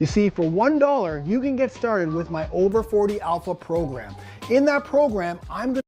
You see, for $1, you can get started with my Over 40 Alpha program. In that program, I'm going to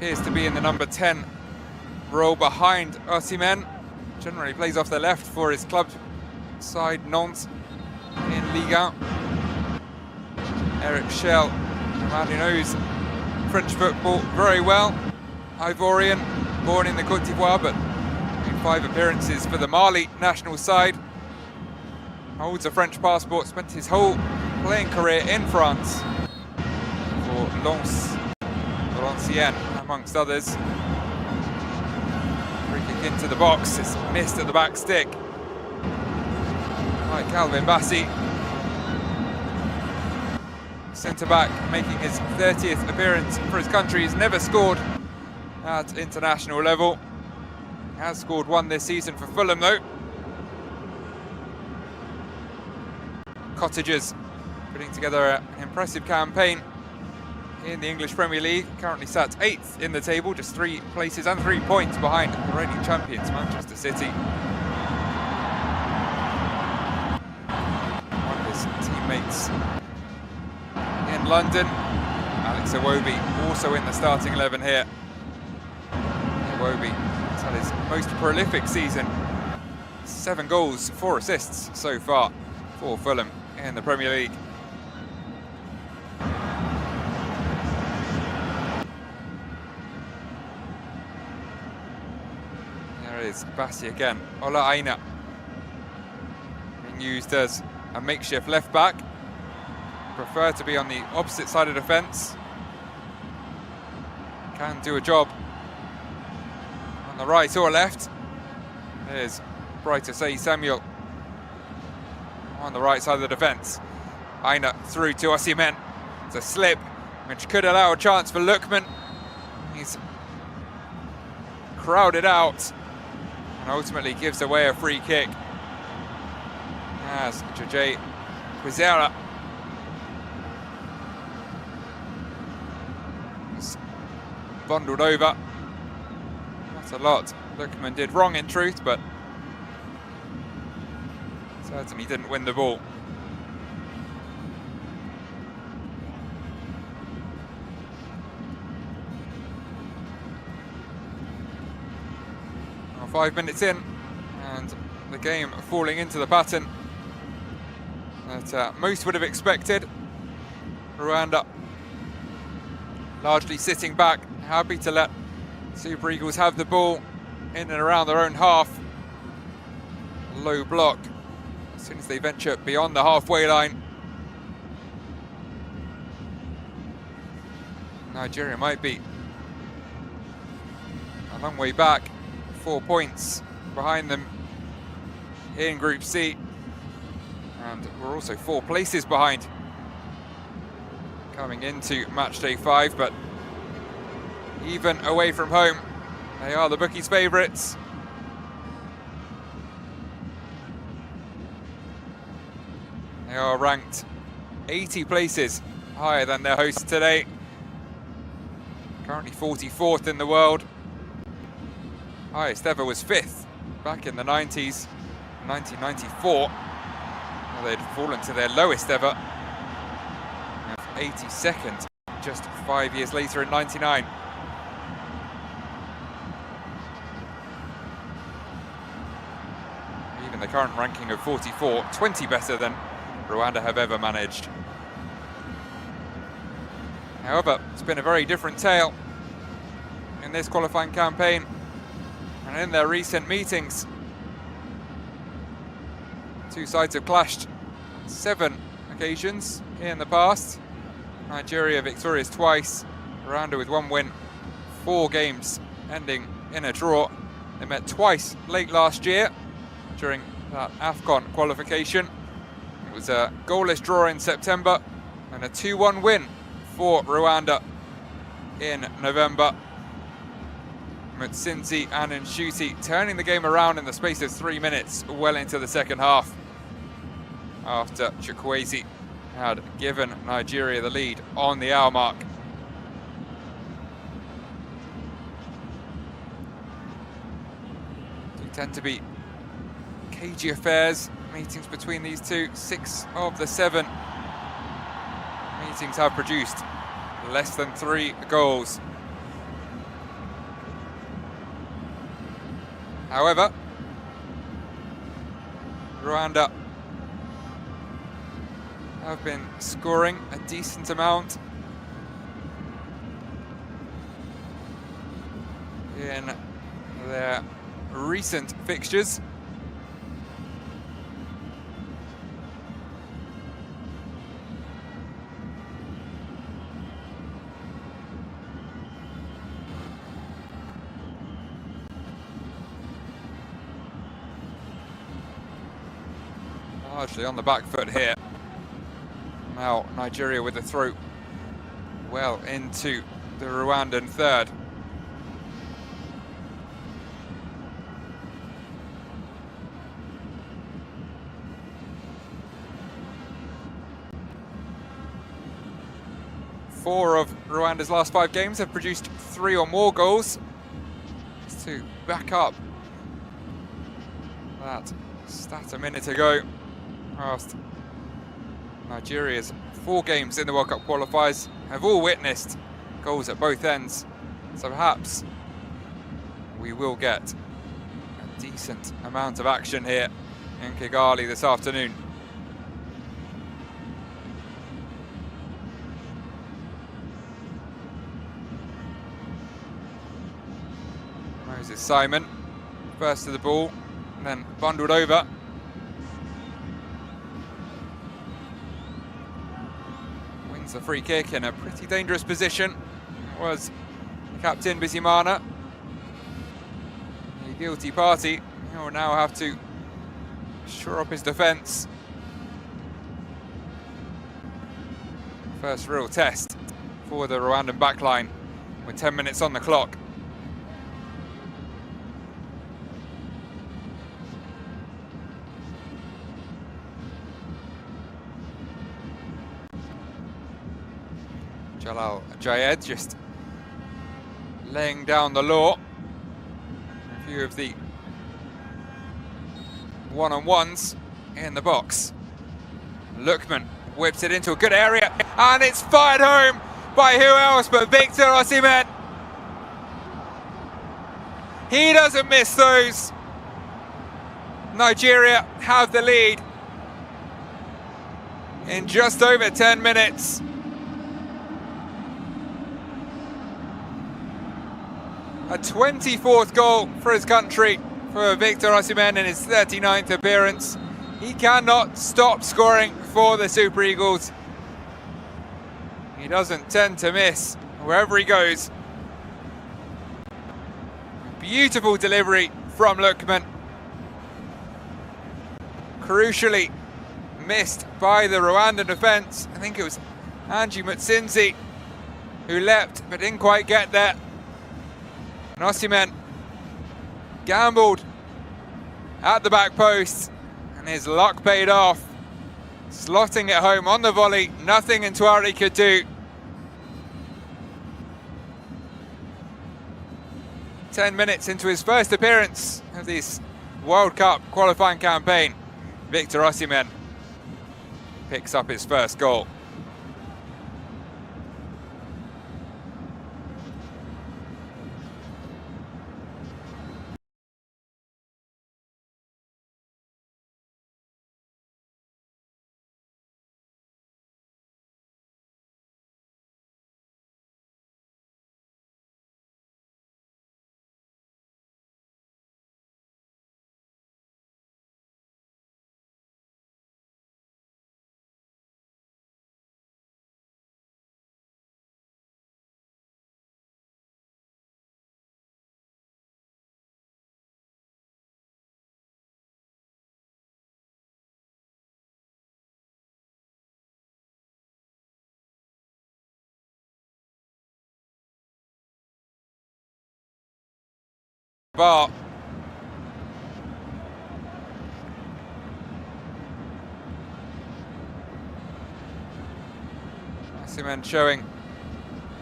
appears to be in the number 10 role behind Osimhen. Generally plays off the left for his club side Nantes in Ligue 1. Eric Schell, a man who knows French football very well. Ivorian, born in the Côte d'Ivoire, but in 5 appearances for the Mali national side. Holds a French passport, spent his whole playing career in France for Valenciennes, amongst others. Free kick into the box, it's missed at the back stick by Calvin Bassey. Centre-back making his 30th appearance for his country. He's never scored at international level. He has scored 1 this season for Fulham though. Cottagers putting together an impressive campaign in the English Premier League. Currently sat 8th in the table, just 3 places and 3 points behind the reigning champions, Manchester City. teammates in London. Alex Iwobi also in the starting 11 here. Iwobi has had his most prolific season. 7 goals, 4 assists so far for Fulham in the Premier League. There is Bassi again. Ola Aina being used as a makeshift left back. Prefer to be on the opposite side of the fence. Can do a job on the right or left. There's Brighter Say Samuel on the right side of the defence. Aina through to Osimhen. It's a slip which could allow a chance for Lookman. He's crowded out and ultimately gives away a free kick as Jorge Quizera is bundled over. Not a lot Lookman did wrong in truth, but certainly didn't win the ball. Now 5 minutes in, and the game falling into the pattern that most would have expected. Rwanda largely sitting back, happy to let Super Eagles have the ball in and around their own half. Low block as soon as they venture beyond the halfway line. Nigeria might be a long way back, 4 points behind them in Group C, and we're also 4 places behind coming into match day 5, but even away from home, they are the bookies' favourites. They are ranked 80 places higher than their hosts today. Currently 44th in the world. Highest ever was 5th back in the 90s, 1994. Well, they'd fallen to their lowest ever of 82nd just 5 years later in 99. Even the current ranking of 44, 20 better than Rwanda have ever managed. However, it's been a very different tale in this qualifying campaign and in their recent meetings. 2 sides have clashed on 7 occasions in the past. Nigeria victorious twice, Rwanda with 1 win, 4 games ending in a draw. They met twice late last year during that AFCON qualification. It was a goalless draw in September and a 2-1 win for Rwanda in November. Mutsinzi and Nshuti turning the game around in the space of 3 minutes well into the second half, after Chukwueze had given Nigeria the lead on the hour mark. They tend to be cagey affairs, meetings between these two. 6 of the 7 meetings have produced less than 3 goals. However, Rwanda have been scoring a decent amount in their recent fixtures. Largely on the back foot here. Now Nigeria with the throw well into the Rwandan third. Four of Rwanda's last 5 games have produced 3 or more goals. Just to back up that stat a minute ago, past Nigeria's 4 games in the World Cup qualifiers have all witnessed goals at both ends, so perhaps we will get a decent amount of action here in Kigali this afternoon. Osimhen, first to the ball, and then bundled over. Wins the free kick in a pretty dangerous position. It was captain Bizimana, the guilty party. He will now have to shore up his defence. First real test for the Rwandan backline with 10 minutes on the clock. Jalal Jayed just laying down the law. A few of the one-on-ones in the box. Lookman whips it into a good area, and it's fired home by who else but Victor Osimhen. He doesn't miss those. Nigeria have the lead in just over 10 minutes. A 24th goal for his country for Victor Osimhen in his 39th appearance. He cannot stop scoring for the Super Eagles. He doesn't tend to miss wherever he goes. Beautiful delivery from Lookman. Crucially missed by the Rwandan defence. I think it was Angie Mutsinzi who leapt but didn't quite get there. And Osimhen gambled at the back post, and his luck paid off, slotting it home on the volley. Nothing Ntwari could do. 10 minutes into his first appearance of this World Cup qualifying campaign, Victor Osimhen picks up his first goal. Bar. Osimhen showing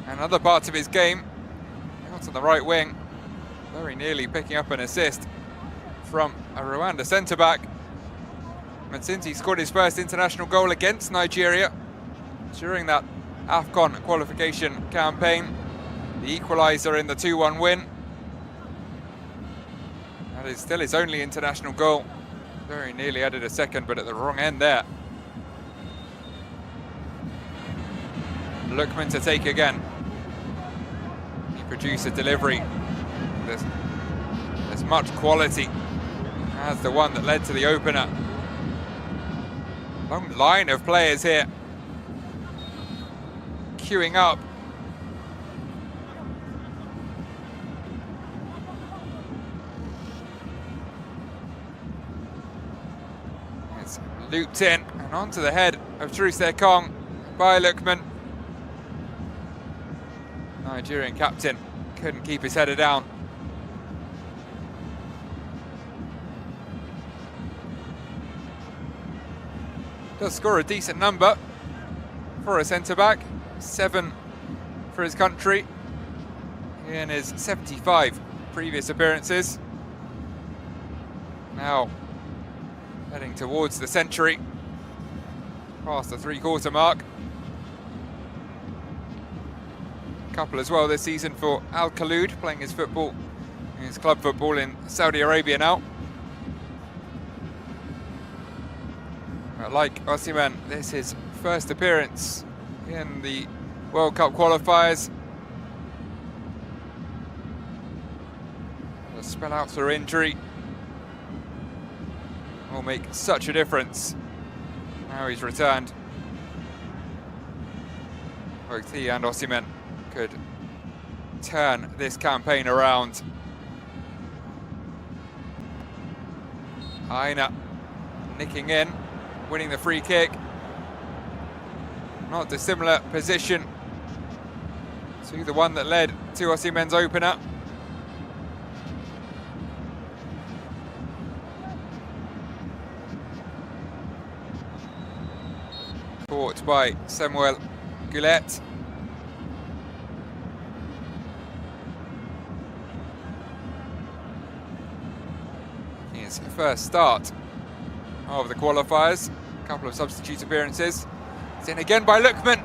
another part of his game. Out on the right wing, very nearly picking up an assist from a Rwanda centre-back. Mutsinzi scored his first international goal against Nigeria during that AFCON qualification campaign. The equaliser in the 2-1 win. That is still his only international goal. Very nearly added a second, but at the wrong end there. Lookman to take again. He produced a delivery with as much quality as the one that led to the opener. Long line of players here queuing up. It's looped in and onto the head of Truce Kong by Lookman. Nigerian captain couldn't keep his header down. Does score a decent number for a centre-back. 7 for his country in his 75 previous appearances. Now heading towards the century. past the three-quarter mark. Couple as well this season for Al Khaloud, playing his football, his club football in Saudi Arabia now. But like Osimhen, this is his first appearance in the World Cup qualifiers. The spell out for injury will make such a difference. Now he's returned. Both he and Osimhen could turn this campaign around. Aina nicking in, winning the free kick. Not dissimilar position to the one that led to Osimhen's opener. Caught by Samuel Goulet. His first start of the qualifiers. A couple of substitute appearances. It's in again by Lookman.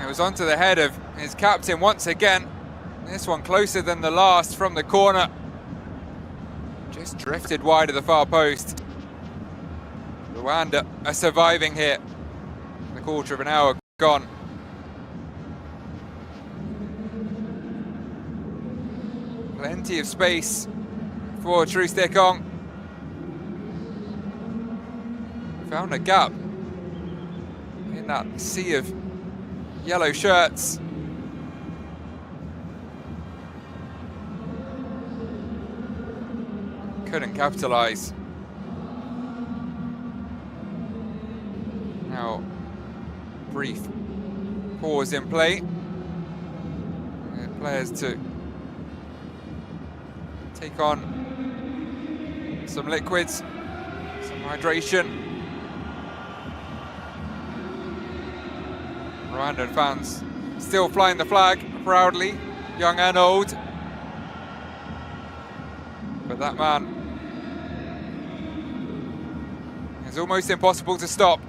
It was onto the head of his captain once again. This one closer than the last from the corner. Just drifted wide of the far post. Rwanda are surviving here. A quarter of an hour gone. Plenty of space for Trustekong. Found a gap in that sea of yellow shirts. Couldn't capitalise. Now, brief pause in play. Players to take on some liquids, some hydration. Rwandan fans still flying the flag proudly, young and old. But that man is almost impossible to stop.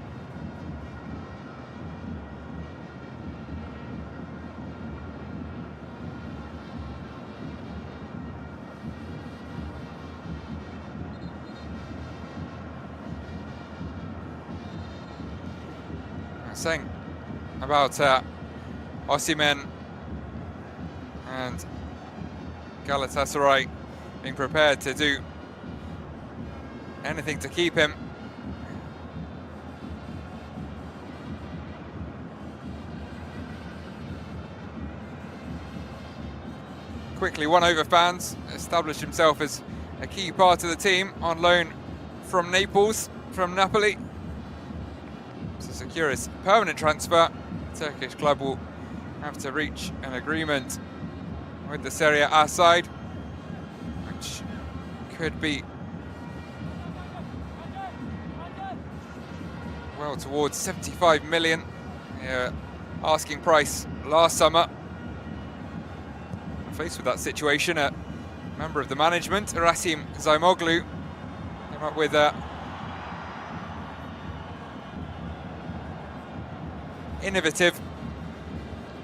Saying about Osimhen and Galatasaray being prepared to do anything to keep him. Quickly won over fans, established himself as a key part of the team on loan from Napoli. To secure his permanent transfer, the Turkish club will have to reach an agreement with the Serie A side, which could be well towards 75 million, asking price last summer. Faced with that situation, a member of the management, Rasim Zaimoglu, came up with a innovative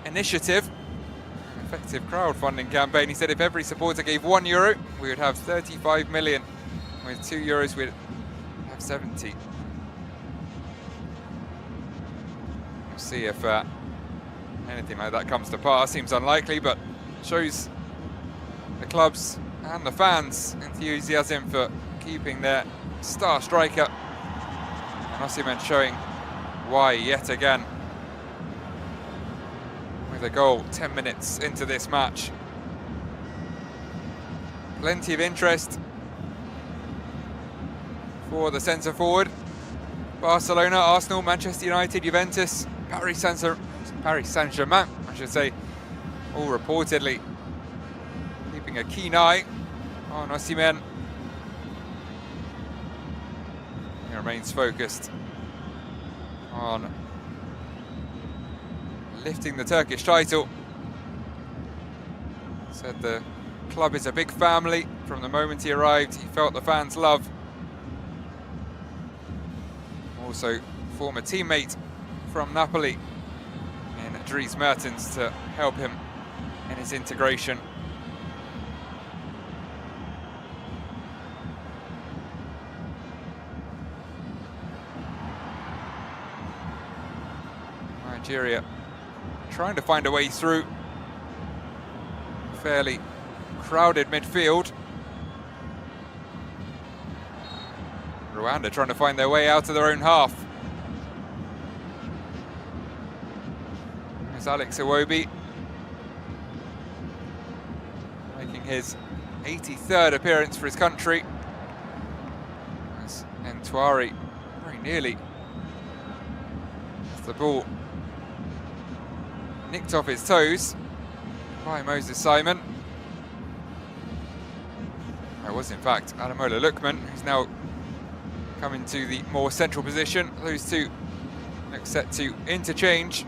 initiative, an effective crowdfunding campaign. He said if every supporter gave €1, we would have 35 million. With €2, we'd have 70. We'll see if anything like that comes to pass. Seems unlikely, but shows the club's and the fans' enthusiasm for keeping their star striker. And Osimhen showing why yet again, with a goal 10 minutes into this match. Plenty of interest for the centre forward. Barcelona, Arsenal, Manchester United, Juventus, Paris Saint-Germain, I should say, all reportedly keeping a keen eye on Osimhen. He remains focused on lifting the Turkish title. Said the club is a big family. From the moment he arrived, he felt the fans' love. Also former teammate from Napoli in Dries Mertens to help him in his integration. Nigeria trying to find a way through. Fairly crowded midfield. Rwanda trying to find their way out of their own half. There's Alex Iwobi making his 83rd appearance for his country. As Ntwari very nearly has the ball nicked off his toes by Moses Simon. It was in fact Ademola Lookman, who's now come into the more central position. Those two look set to interchange.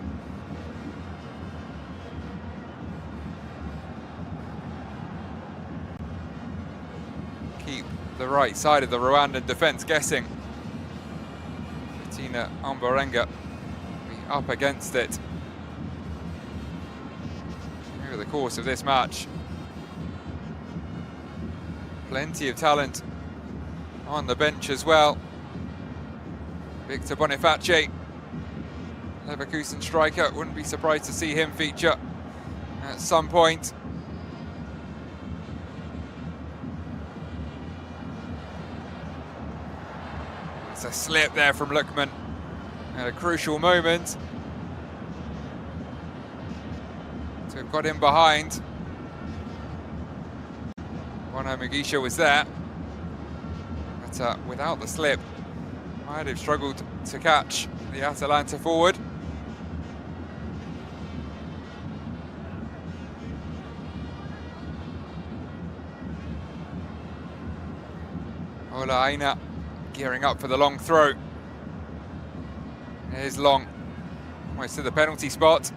Keep the right side of the Rwandan defence guessing. Tina Omborenga be up against it over the course of this match. Plenty of talent on the bench as well. Victor Boniface, Leverkusen striker, wouldn't be surprised to see him feature at some point. It's a slip there from Lookman at a crucial moment to have got him behind. Bono Mugisha was there, but without the slip, might have struggled to catch the Atalanta forward. Ola Aina gearing up for the long throw. It is long, almost to the penalty spot.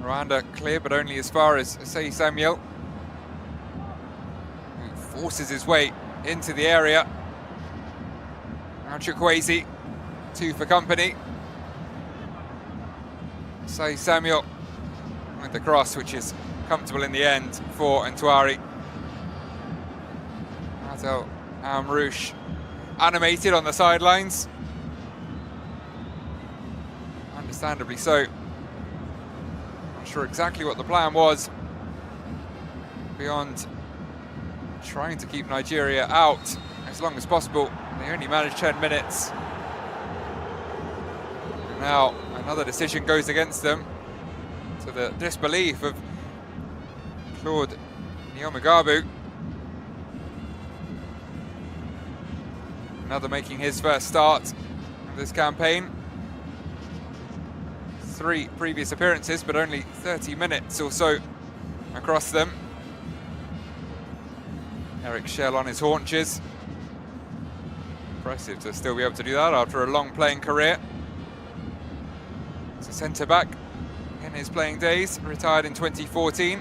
Rwanda clear, but only as far as Sei Samuel, who forces his way into the area. Now Chukwueze, two for company. Sei Samuel with the cross, which is comfortable in the end for Ntwari. Adel Amrouche animated on the sidelines. Understandably so. Not sure exactly what the plan was, beyond trying to keep Nigeria out as long as possible. They only managed 10 minutes. And now another decision goes against them, to the disbelief of Claude Nyomagabu. Another making his first start of this campaign. 3 previous appearances, but only 30 minutes or so across them. Eric Schell on his haunches. Impressive to still be able to do that after a long playing career. He's a centre-back in his playing days, retired in 2014.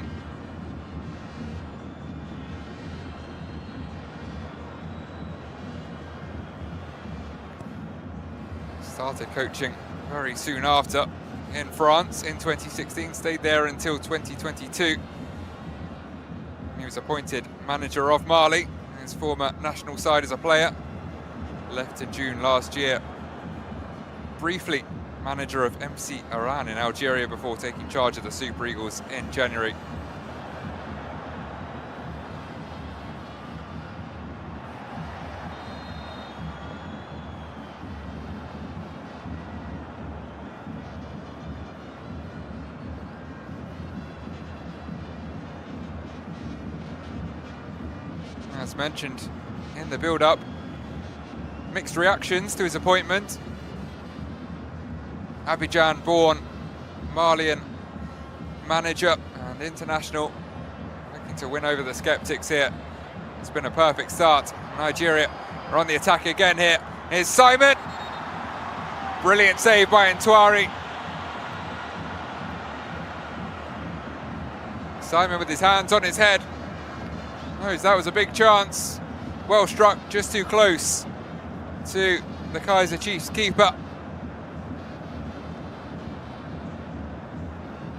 Started coaching very soon after in France in 2016, stayed there until 2022. He was appointed manager of Mali, his former national side as a player. Left in June last year. Briefly manager of MC Oran in Algeria before taking charge of the Super Eagles in January. As mentioned in the build-up, mixed reactions to his appointment. Abidjan-born Malian manager and international, looking to win over the sceptics here. It's been a perfect start. Nigeria are on the attack again here. Here's Simon. Brilliant save by Ntwari. Simon with his hands on his head. Knows that was a big chance. Well struck, just too close to the Kaizer Chiefs keeper.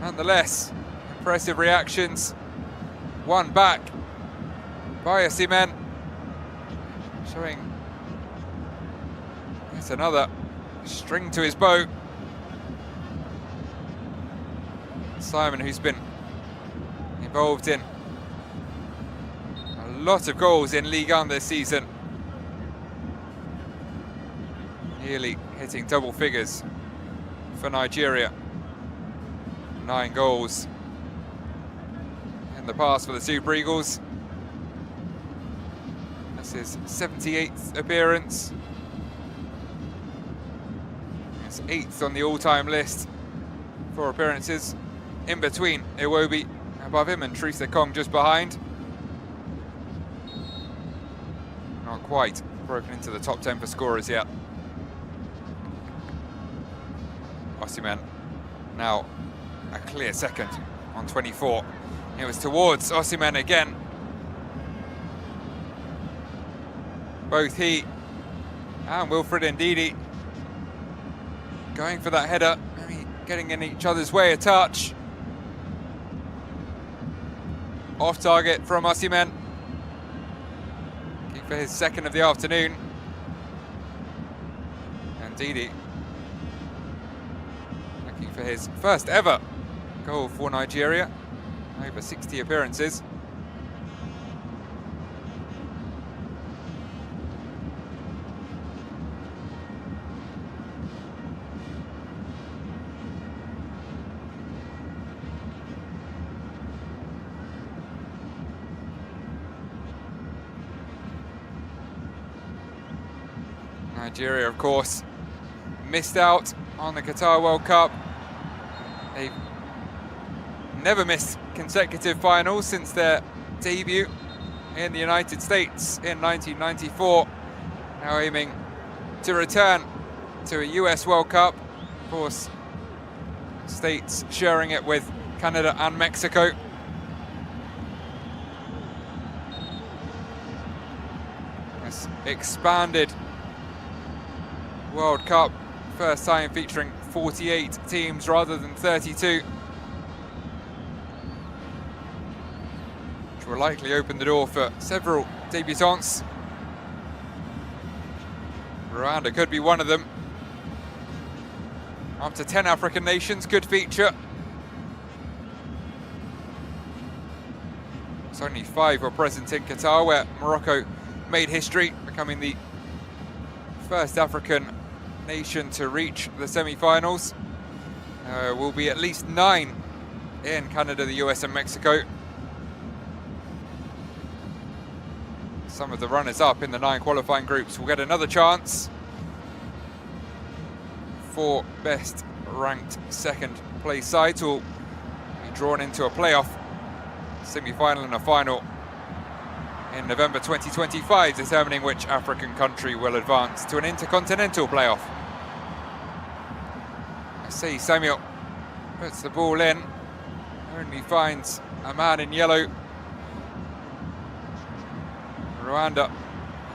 nonetheless, impressive reactions. One back by Osimhen, showing it's another string to his bow. Simon, who's been involved in a lot of goals in Ligue 1 this season, nearly hitting double figures for Nigeria. 9 goals in the past for the Super Eagles. This is his 78th appearance. It's 8th on the all-time list for appearances. In between Iwobi above him and Teresa Kong just behind. Not quite broken into the top 10 for scorers yet. Osimhen now a clear second on 24. It was towards Osimhen again. Both he and Wilfred Ndidi going for that header, maybe getting in each other's way a touch. Off target from Osimhen. Looking for his second of the afternoon. And Ndidi looking for his first ever goal for Nigeria. Over 60 appearances. Nigeria, of course, missed out on the Qatar World Cup. They've never missed consecutive finals since their debut in the United States in 1994. Now aiming to return to a US World Cup. Of course, States sharing it with Canada and Mexico. This expanded World Cup, first time featuring 48 teams rather than 32. Which will likely open the door for several debutants. Rwanda could be one of them. Up to 10 African nations could feature. It's only 5 were present in Qatar, where Morocco made history, becoming the first African nation to reach the semi-finals. Will be at least 9 in Canada, the US and Mexico. Some of the runners-up in the 9 qualifying groups will get another chance. 4 best ranked second place sides will be drawn into a playoff semi-final and a final in November 2025, determining which African country will advance to an intercontinental playoff. I see Samuel puts the ball in, only finds a man in yellow. Rwanda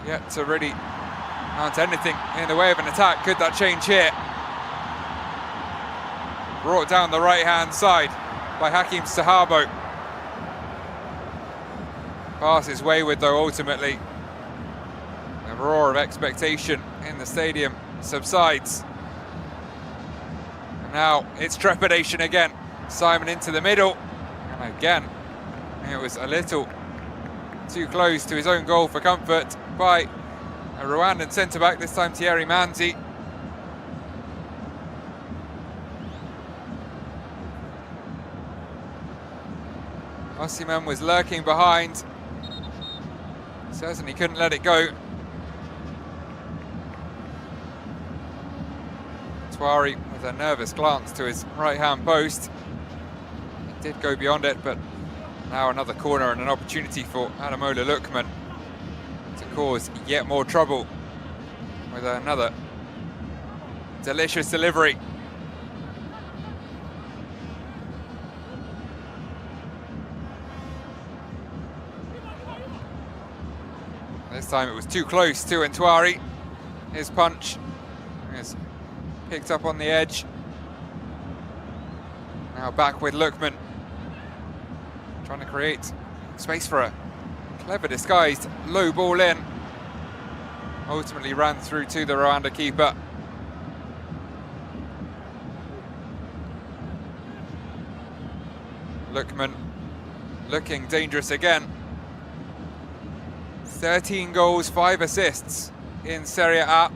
yet to really mount anything in the way of an attack. Could that change here? Brought down the right-hand side by Hakim Sahabo. Pass is wayward though, ultimately. The roar of expectation in the stadium subsides. And now it's trepidation again. Simon into the middle. And again, it was a little too close to his own goal for comfort by a Rwandan centre-back, this time Thierry Manzi. Osimhen was lurking behind. Certainly couldn't let it go. Twari with a nervous glance to his right-hand post. It did go beyond it, but now another corner and an opportunity for Ademola Lookman to cause yet more trouble with another delicious delivery. This time it was too close to Ntwari. His punch is picked up on the edge. Now back with Lookman. Trying to create space for a clever disguised low ball in. Ultimately ran through to the Rwanda keeper. Lookman looking dangerous again. 13 goals, 5 assists in Serie A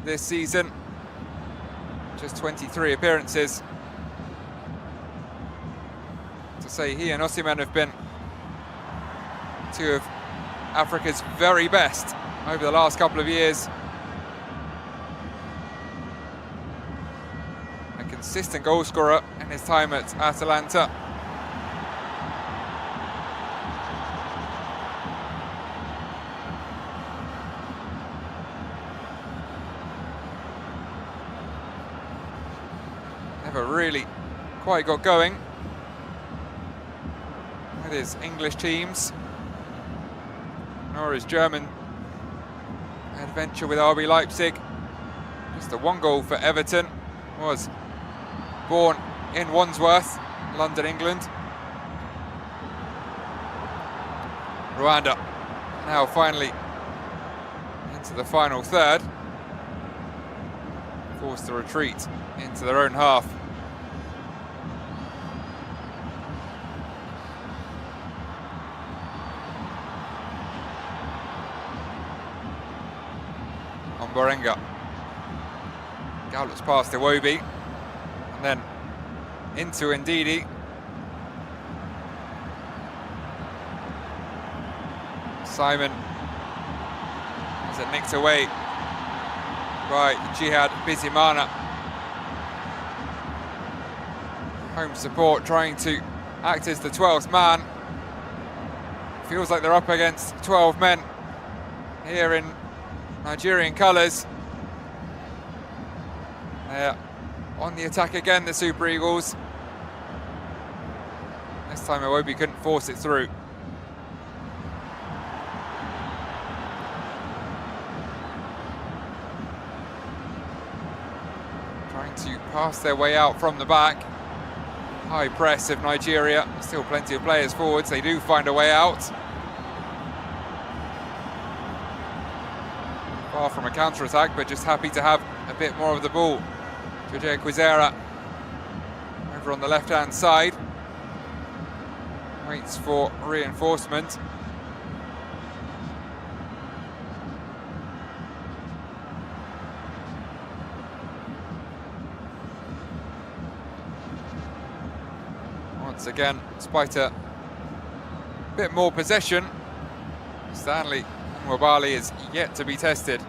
this season. Just 23 appearances. To say he and Osimhen have been two of Africa's very best over the last couple of years. A consistent goal scorer in his time at Atalanta. Never really quite got going with his English teams, nor his German adventure with RB Leipzig. Just a 1 goal for Everton. Was born in Wandsworth, London, England. Rwanda now finally into the final third, forced to retreat into their own half. Borenga gallops past Iwobi and then into Ndidi. Simon has it nicked away by Jihad Bizimana. Home support trying to act as the 12th man. Feels like they're up against 12 men here in Nigerian colours. They're on the attack again, the Super Eagles. This time Iwobi couldn't force it through. Trying to pass their way out from the back. High press of Nigeria. Still plenty of players forwards. They do find a way out. Far from a counter-attack, but just happy to have a bit more of the ball. Jorge Quizera over on the left-hand side. Waits for reinforcement. Once again, despite a bit more possession, Stanley Nwabali is yet to be tested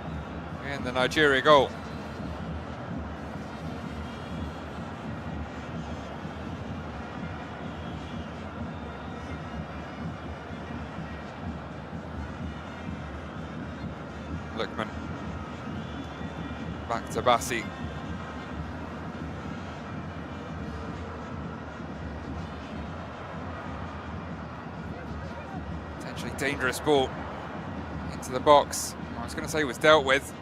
in the Nigeria goal. Lookman back to Bassi. Potentially dangerous ball into the box. I was going to say was dealt with.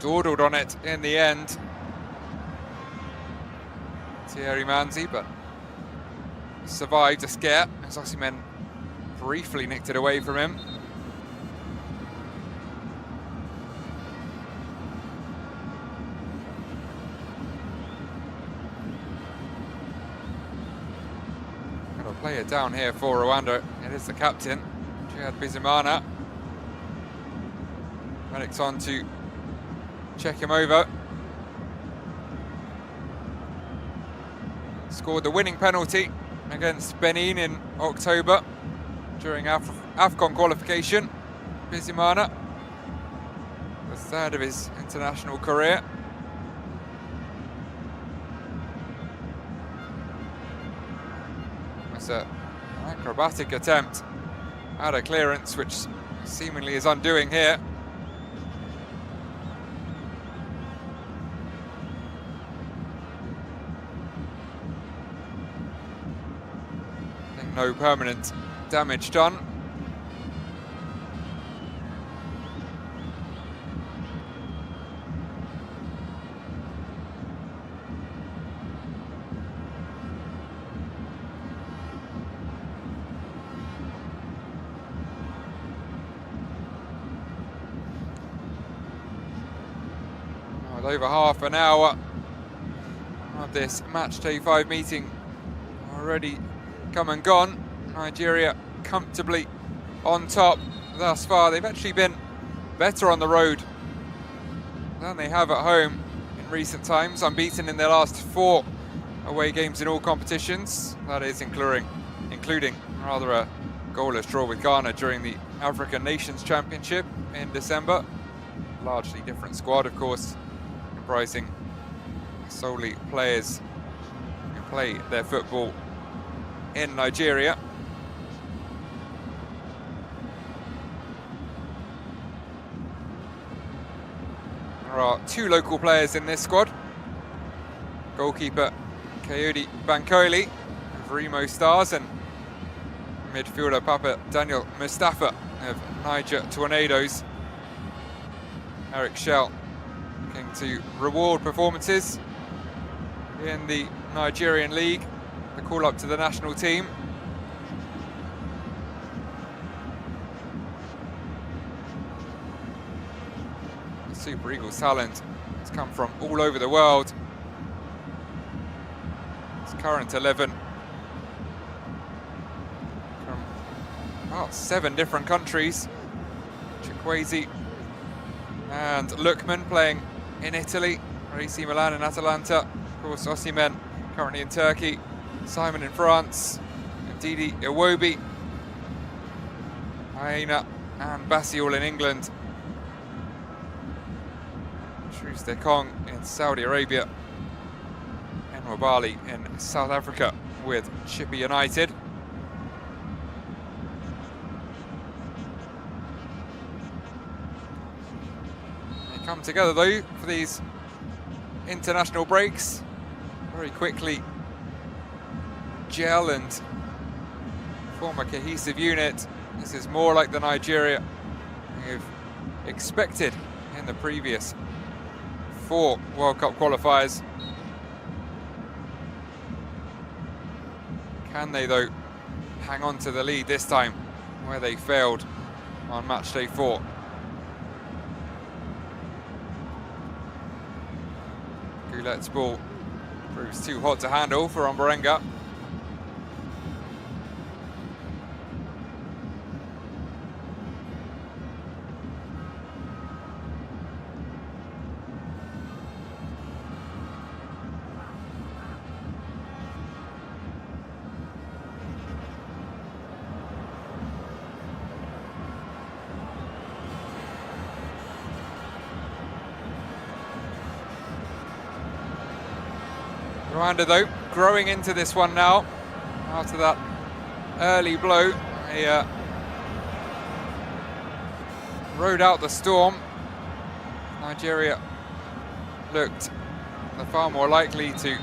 Dawdled on it in the end. Thierry Manzi, but survived a scare as Osimhen briefly nicked it away from him. Got a player down here for Rwanda. It is the captain, Jihad Bizimana. Medic's on to check him over. Scored the winning penalty against Benin in October during AFCON qualification. Bizimana, the third of his international career. It's an acrobatic attempt at a clearance, which seemingly is undoing here. No permanent damage done. With over half an hour of this match day 5 meeting already come and gone, Nigeria comfortably on top thus far. They've actually been better on the road than they have at home in recent times, unbeaten in their last 4 away games in all competitions. That is including rather a goalless draw with Ghana during the African Nations Championship in December. Largely different squad, of course, comprising solely players who play their football in Nigeria. There are 2 local players in this squad. Goalkeeper Kayode Bankole of Remo Stars and midfielder Papa Daniel Mustafa of Niger Tornadoes. Eric Shell looking to reward performances in the Nigerian League, the call up to the national team. The Super Eagles talent has come from all over the world. Its current 11 from about 7 different countries. Chukwueze and Lukman playing in Italy, AC Milan and Atalanta. Of course, Osimhen currently in Turkey, Simon in France, and Didi Iwobi, Aina and Bassi all in England. Shrewsbury Kong in Saudi Arabia, and Wabali in South Africa with Chippa United. They come together though for these international breaks, very quickly gel and form a cohesive unit. This is more like the Nigeria we've expected in the previous 4 World Cup qualifiers. Can they though hang on to the lead this time, where they failed on match day 4? Goulet's ball proves too hot to handle for Omborenga. Rwanda though, growing into this one now, after that early blow. They rode out the storm. Nigeria looked far more likely to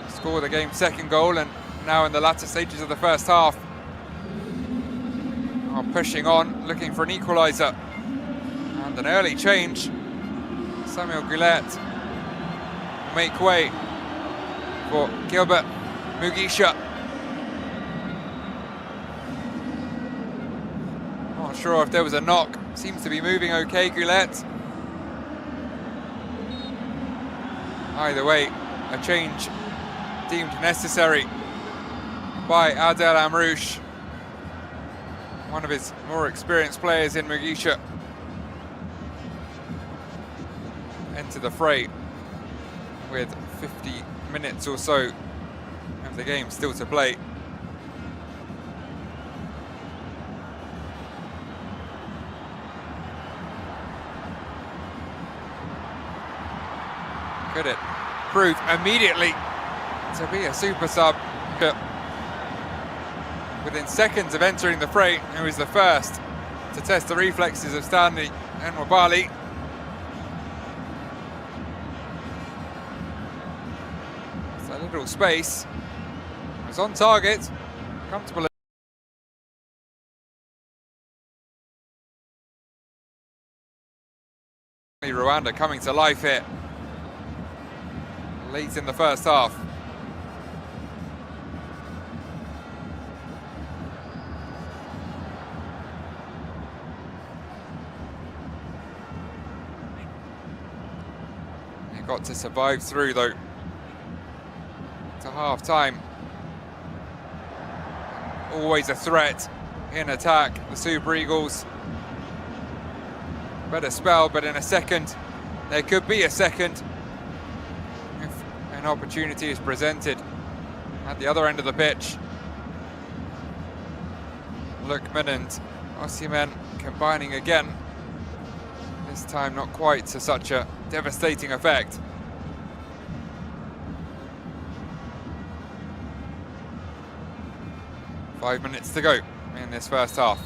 score the game's second goal, and now in the latter stages of the first half are pushing on, looking for an equaliser. And an early change. Samuel Goulet make way for Gilbert Mugisha. Not sure if there was a knock. Seems to be moving okay, Goulet. Either way, a change deemed necessary by Adel Amrouche, one of his more experienced players in Mugisha, enter the fray with 50 minutes or so of the game still to play. Could it prove immediately to be a super sub? Within seconds of entering the fray, he was the first to test the reflexes of Stanley and Wabali. It's a little space. It was on target, comfortable. Rwanda coming to life here late in the first half. They've got to survive through, though, to half-time. Always a threat in attack, the Super Eagles. Better spell, but in a second, there could be a second if an opportunity is presented at the other end of the pitch. Lookman and Osimhen combining again. This time not quite to such a devastating effect. Five minutes to go in this first half.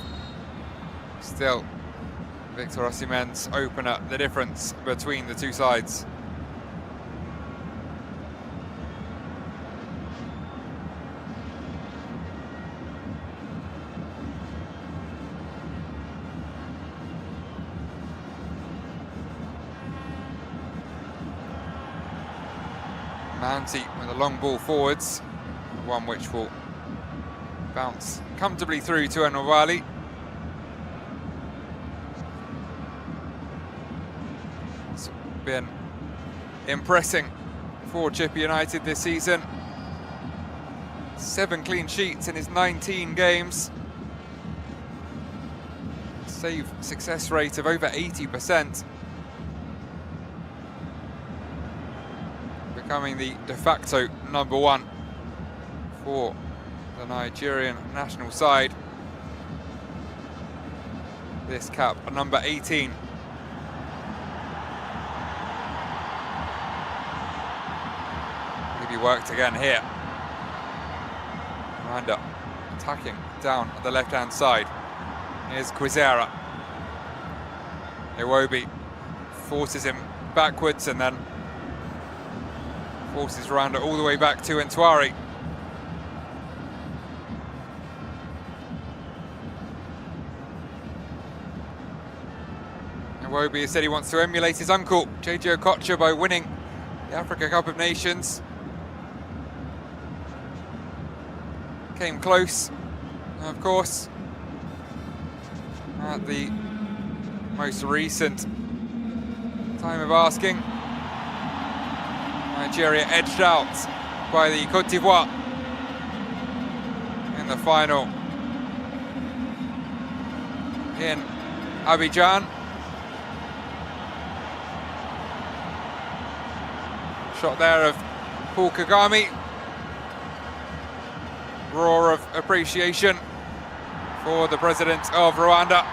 Still, Victor Osimhen's opener, the difference between the two sides. Mounty with a long ball forwards, one which will bounce comfortably through to RWANDA. It's been impressing for Chippa United this season. 7 clean sheets in his 19 games. Save success rate of over 80%. Becoming the de facto #1 for the Nigerian national side. This cap, number 18. Maybe worked again here. Rwanda attacking down the left-hand side. Here's Kwizera. Iwobi forces him backwards and then forces Rwanda all the way back to Ntwari. Iwobi said he wants to emulate his uncle, JJ Okocha, by winning the Africa Cup of Nations. Came close, of course, at the most recent time of asking. Nigeria edged out by the Côte d'Ivoire in the final in Abidjan. Shot there of Paul Kagame. Roar of appreciation for the president of Rwanda.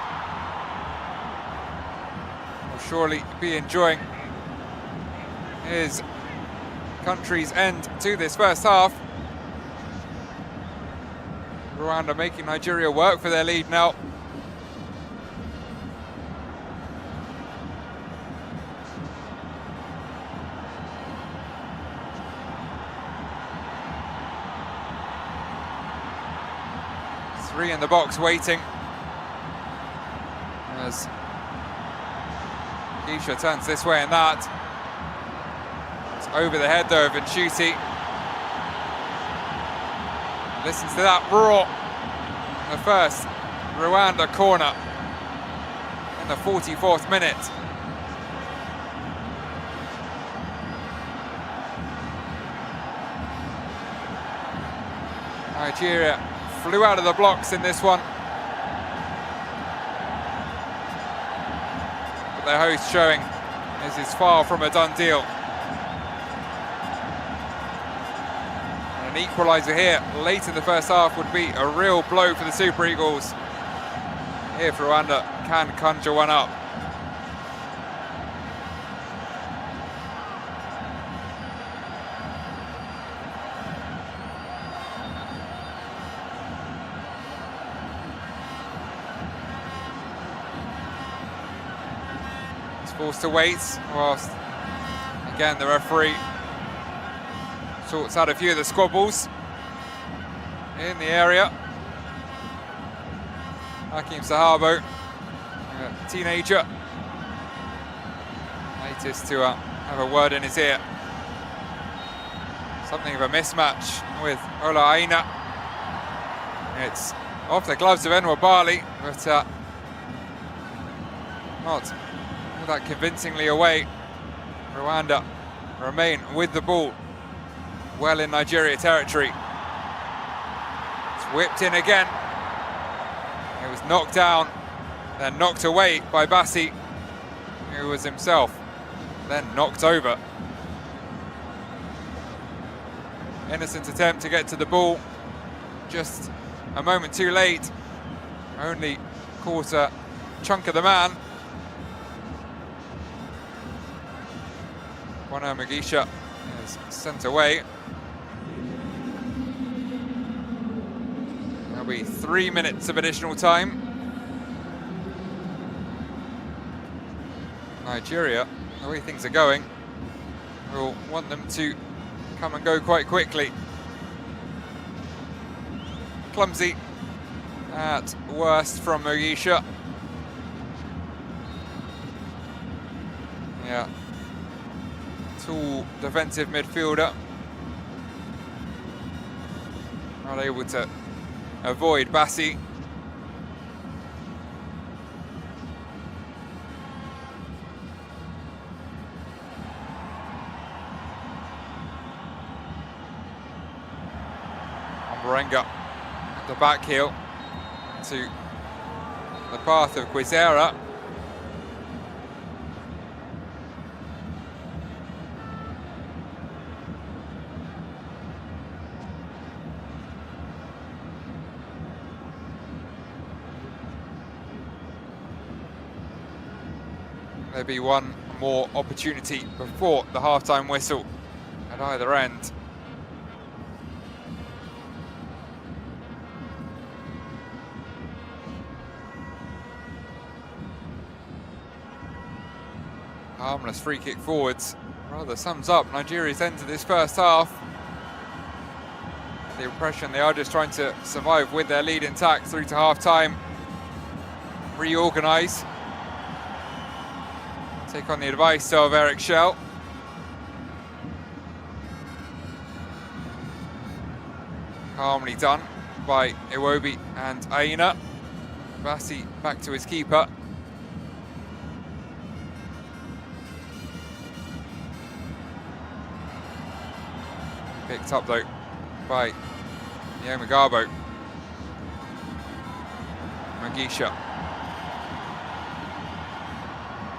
Will surely be enjoying his country's end to this first half. Rwanda making Nigeria work for their lead now. Three in the box waiting as Keisha turns this way and that. It's over the head though of Nchuti. Listen to that roar. The first Rwanda corner in the 44th minute. Nigeria flew out of the blocks in this one. But their host showing this is far from a done deal. And an equaliser here late in the first half would be a real blow for the Super Eagles if Rwanda can conjure one up. Forced to wait whilst again the referee sorts out a few of the squabbles in the area. Hakim Sahabo, a teenager, latest to have a word in his ear. Something of a mismatch with Ola Aina. It's off the gloves of RWANDA, but not that convincingly away. Rwanda remain with the ball well in Nigeria territory. It's whipped in again. It was knocked down, then knocked away by Bassi, who was himself then knocked over. Innocent attempt to get to the ball, just a moment too late. Only caught a chunk of the man. Bono Mugisha is sent away. There'll be 3 minutes of additional time. Nigeria, the way things are going, will want them to come and go quite quickly. Clumsy at worst from Mugisha. Yeah. Tall defensive midfielder. Not able to avoid Bassi. Omborenga, the back heel to the path of Quizera. There'll be one more opportunity before the half-time whistle at either end. Harmless free kick forwards rather sums up Nigeria's end to this first half. The impression they are just trying to survive with their lead intact through to half-time. Reorganise. Take on the advice of Eric Schell. Calmly done by Iwobi and Aina. Bassi back to his keeper. Picked up though by Nyomagabo. Mugisha.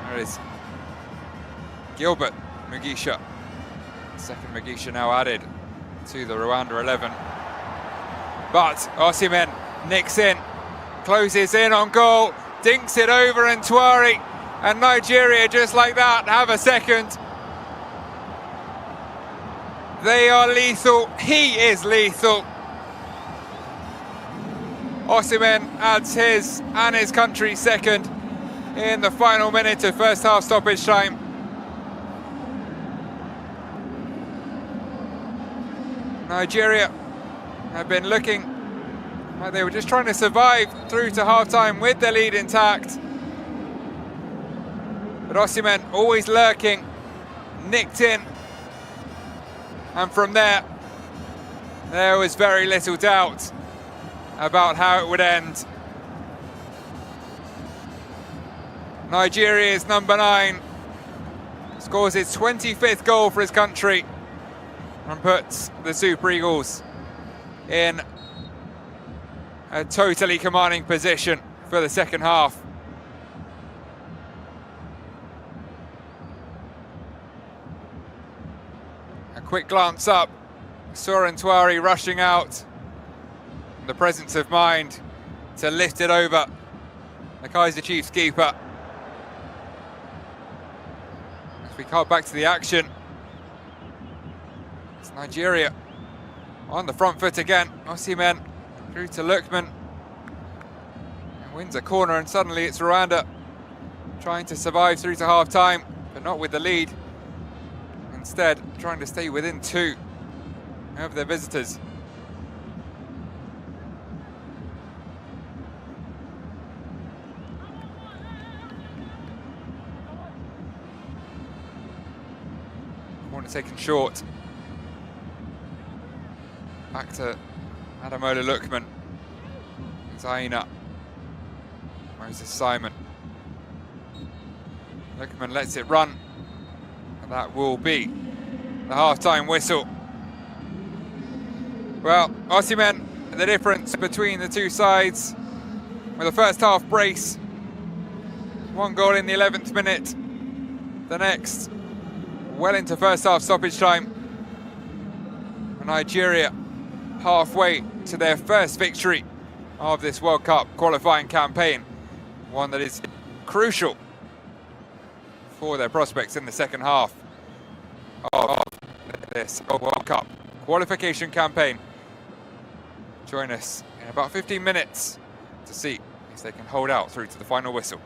There it is. Gilbert Mugisha. Second Mugisha now added to the Rwanda 11. But Osimhen nicks in, closes in on goal, dinks it over Ntwari, and Nigeria just like that have a second. They are lethal, he is lethal. Osimhen adds his and his country's second in the final minute of first half stoppage time. Nigeria have been looking like they were just trying to survive through to half-time with their lead intact. But Osimhen always lurking, nicked in. And from there was very little doubt about how it would end. Nigeria's number 9 scores his 25th goal for his country and puts the Super Eagles in a totally commanding position for the second half. A quick glance up, saw Ntwari rushing out. The presence of mind to lift it over the Kaizer Chiefs keeper. As we cut back to the action, it's Nigeria on the front foot again. Osimhen through to Lookman and wins a corner, and suddenly it's Rwanda trying to survive through to half-time, but not with the lead. Instead, trying to stay within 2 of their visitors. Corner taken short. Back to Adamola Lookman. Zaina. Moses Simon. Lookman lets it run. And that will be the half-time whistle. Well, Osimhen, the difference between the two sides with a first half brace. One goal in the 11th minute. The next, well into first half stoppage time. Nigeria halfway to their first victory of this World Cup qualifying campaign. One that is crucial for their prospects in the second half of this World Cup qualification campaign. Join us in about 15 minutes to see if they can hold out through to the final whistle.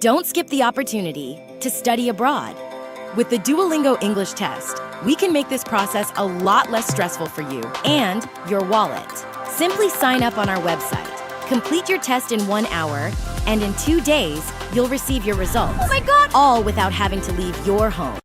Don't skip the opportunity to study abroad. With the Duolingo English test, we can make this process a lot less stressful for you and your wallet. Simply sign up on our website, complete your test in 1 hour, and in 2 days, you'll receive your results. Oh my God! All without having to leave your home.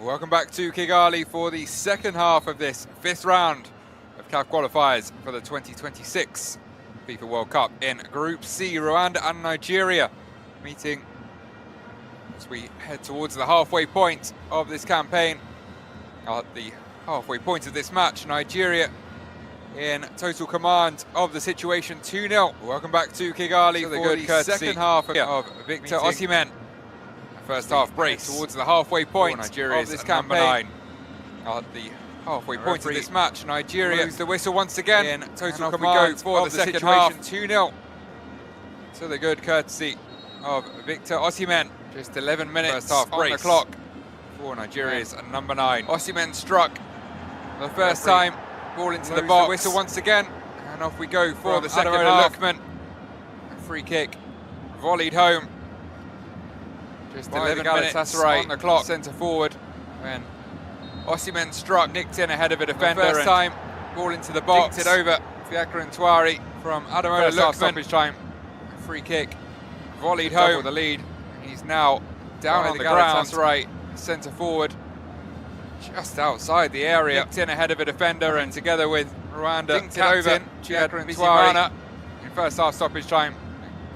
Welcome back to Kigali for the second half of this 5th round of CAF qualifiers for the 2026 FIFA World Cup in Group C. Rwanda and Nigeria meeting as we head towards the halfway point of this campaign. At the halfway point of this match, Nigeria in total command of the situation, 2-0. Welcome back to Kigali for the second half of Victor Osimhen. First half brace towards the halfway point of this campaign. At the halfway point of this match, Nigeria blows the whistle once again in total command for the second half, 2-0. To the good courtesy of Victor Osimhen. Just 11 minutes first half on the clock for Nigeria's number 9. Osimhen struck the first time, ball into the box. The whistle once again, and off we go for the second half. A free kick, volleyed home. Just 11 minutes on the clock, centre forward, when Osimhen struck, nicked in ahead of a defender. First time, ball into the box, dinked it over Fiacre and Tuari from Adamola Lookman. Stoppage time, a free kick, volleyed home the lead. He's now down on the ground, right, centre forward, just outside the area, nicked in ahead of a defender, and together with Rwanda dinked it over Fiacre and Tuari in first half stoppage time,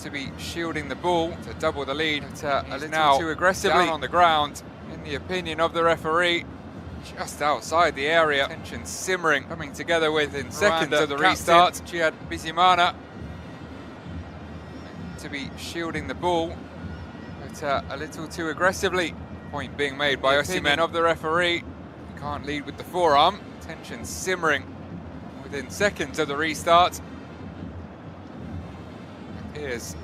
to be shielding the ball to double the lead. A little now too aggressively down on the ground, in the opinion of the referee, just outside the area. Tension simmering, coming together within seconds of the restart. Chiad Bizimana to be shielding the ball, but a little too aggressively. Point being made by Osimhen of the referee. He can't lead with the forearm. Tension simmering within seconds of the restart. Appears,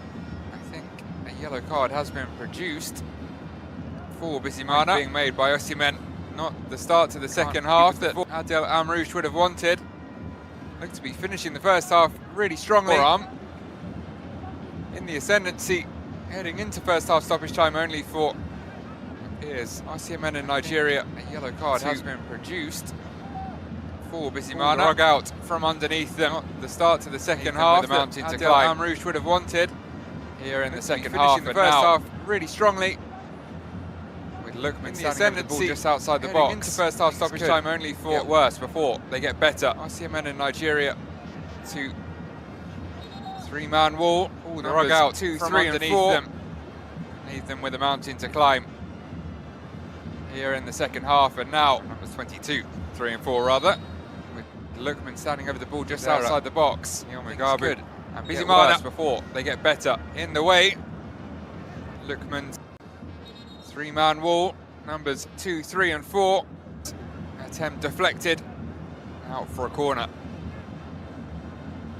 I think, a yellow card has been produced for Bizimana, being made by Osimhen. Not the start to the second half that Adel Amrouche would have wanted. Looked to be finishing the first half really strongly. Forearm in the ascendancy, heading into first half stoppage time only for, appears, Osimhen in Nigeria. A yellow card has been produced for Bizimana. Rug out from underneath them. Not the start to the second half. The mountain to climb. Amrouche would have wanted here in the second half. Finishing the first half really strongly, with Lookman standing over the ball just outside the box. Into first half stoppage time only for get worse before they get better. Osimhen in Nigeria to 3-man wall. The rug out 2, 3 and 4. Them. Leave them with a mountain to climb here in the second half, and now numbers 22, 3 and 4 rather. Lookman standing over the ball just outside the box. Good. And Bizimana before they get better. In the way, Lookman's 3-man wall, numbers 2, 3 and 4. Attempt deflected, out for a corner.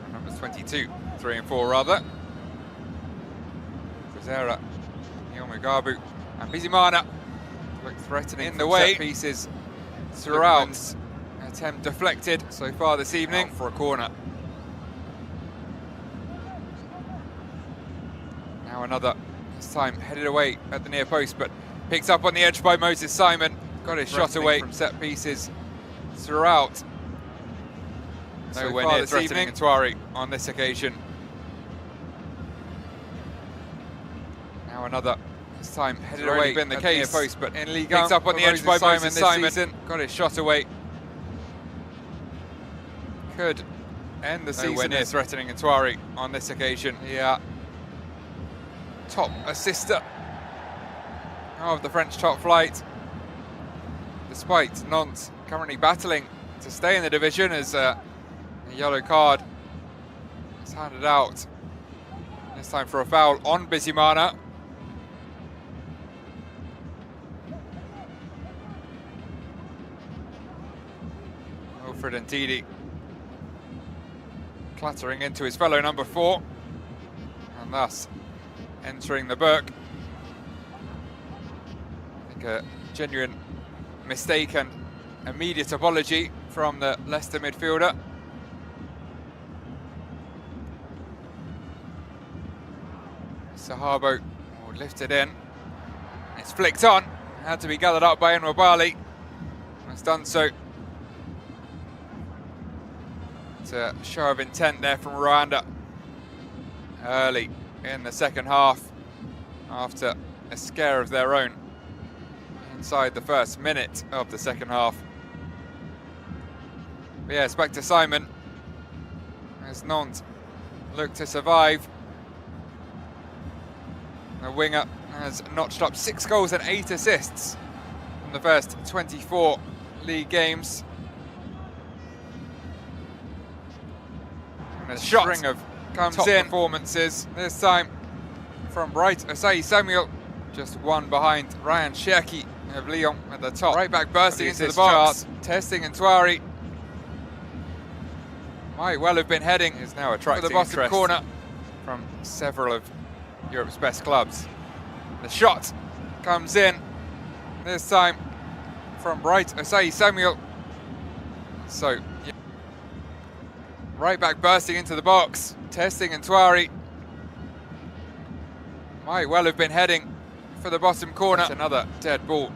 And numbers 22, 3 and 4 rather. Frizera, Yomugabu, and Bizimana look threatening in the way. Set pieces throughout. Attempt deflected so far this evening, out for a corner. Now another, this time headed away at the near post, but picked up on the edge by Moses Simon. Got his shot away from set pieces throughout. Nowhere near threatening Tuari on this occasion. Now another, this time headed away been the case, near post, but in Ligue 1, picked up on the edge by Moses Simon. Got his shot away. Could end the season near threatening Tuari on this occasion. Yeah, top assister of the French top flight, despite Nantes currently battling to stay in the division, as a yellow card is handed out, this time for a foul on Bizimana. Wilfred Ndidi clattering into his fellow number 4, and thus entering the book. I think a genuine mistake and immediate apology from the Leicester midfielder. Sahabo lifted in, it's flicked on, had to be gathered up by Nwabali, has done so. It's a show of intent there from Rwanda early in the second half, after a scare of their own inside the first minute of the second half. But yeah, it's back to Simon as Nantes look to survive. The winger has notched up 6 goals and 8 assists from the first 24 league games. And a string of top performances, this time from right Osayi Samuel, just one behind Ryan Cherki of Lyon at the top. Right back bursting into the box, testing Ntwari. Might well have been heading, is now attracting the bottom corner from several of Europe's best clubs. The shot comes in, this time from right Osayi Samuel. So, yeah. Right back bursting into the box, testing Ntwari. Might well have been heading for the bottom corner. That's another dead ball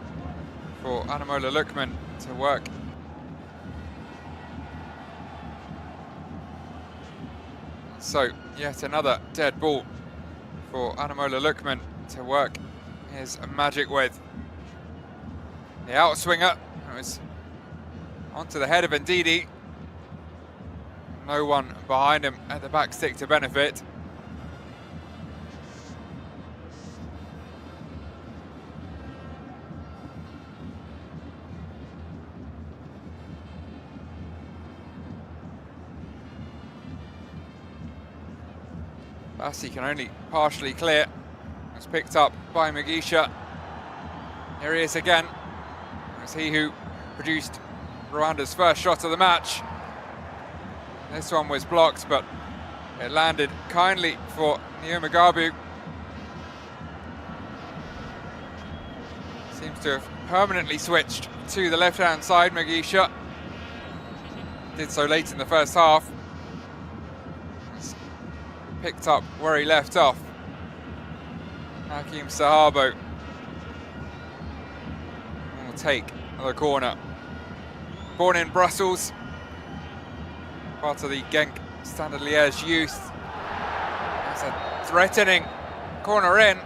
for Ademola Lookman to work. So, yet another dead ball for Ademola Lookman to work his magic with. The outswinger was onto the head of Ndidi. No one behind him at the back stick to benefit. Bassi can only partially clear. It's picked up by Mugisha. Here he is again. It's he who produced Rwanda's first shot of the match. This one was blocked, but it landed kindly for Nyamagabu. Seems to have permanently switched to the left-hand side, Mugisha. Did so late in the first half. Picked up where he left off. Hakim Sahabo will take the corner. Born in Brussels, part of the Genk Standard Liège youth. That's a threatening corner in.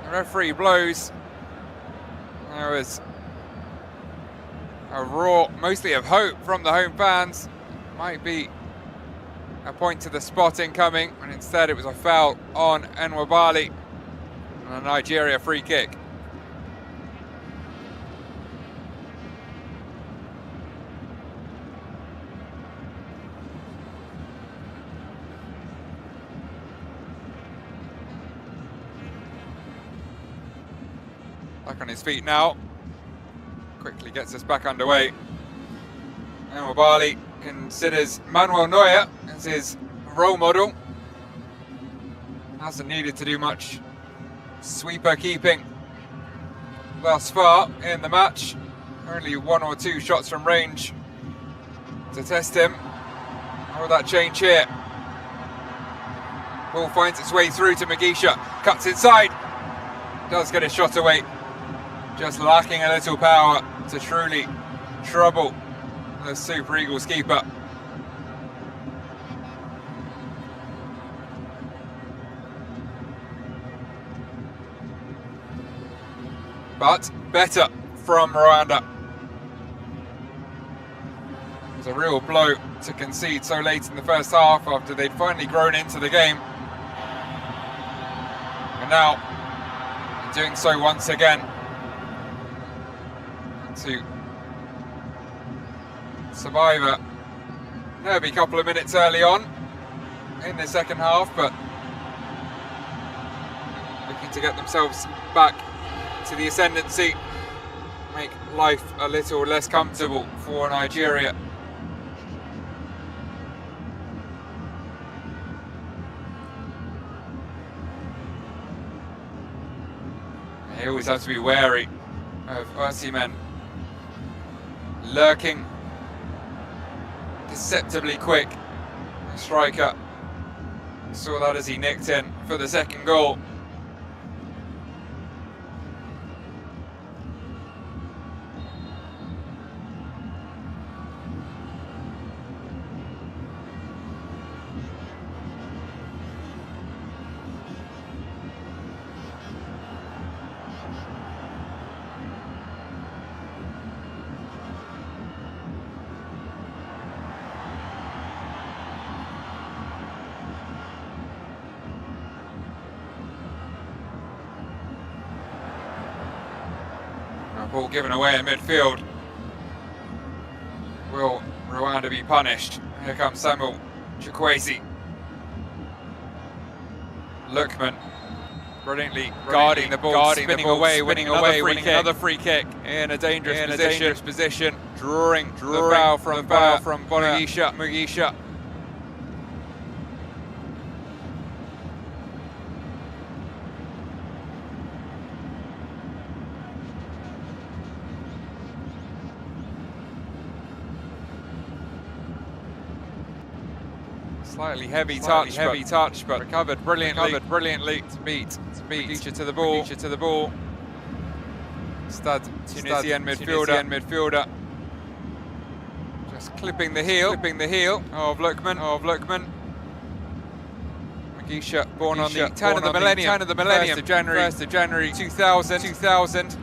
The referee blows. There was a roar, mostly of hope from the home fans. Might be a point to the spot incoming, and instead it was a foul on Enwabali and a Nigeria free kick. Back on his feet now, quickly gets us back underway. Enwabali considers Manuel Neuer as his role model. Hasn't needed to do much sweeper keeping thus far in the match. Only 1 or 2 shots from range to test him. How will that change here? Ball finds its way through to Mugisha, cuts inside, does get a shot away. Just lacking a little power to truly trouble the Super Eagles keeper. But better from Rwanda. It was a real blow to concede so late in the first half after they'd finally grown into the game. And now, doing so once again. To survive a nervy couple of minutes early on in the second half, but looking to get themselves back to the ascendancy, make life a little less comfortable for Nigeria. They always have to be wary of Osimhen lurking, deceptively quick striker. Saw that as he nicked in for the second goal. Ball given away in midfield. Will Rwanda be punished? Here comes Samuel Chukwueze. Lookman brilliantly guarding the ball, spinning away, winning another free kick in a dangerous position, drawing the foul from Mugisha. Slightly heavy touch, but recovered brilliantly to beat Mugisha to the ball. Stud Tunisian midfielder. Just clipping the heel of Lookman. Mugisha born on the 10 of the millennium, 1st of January 2000.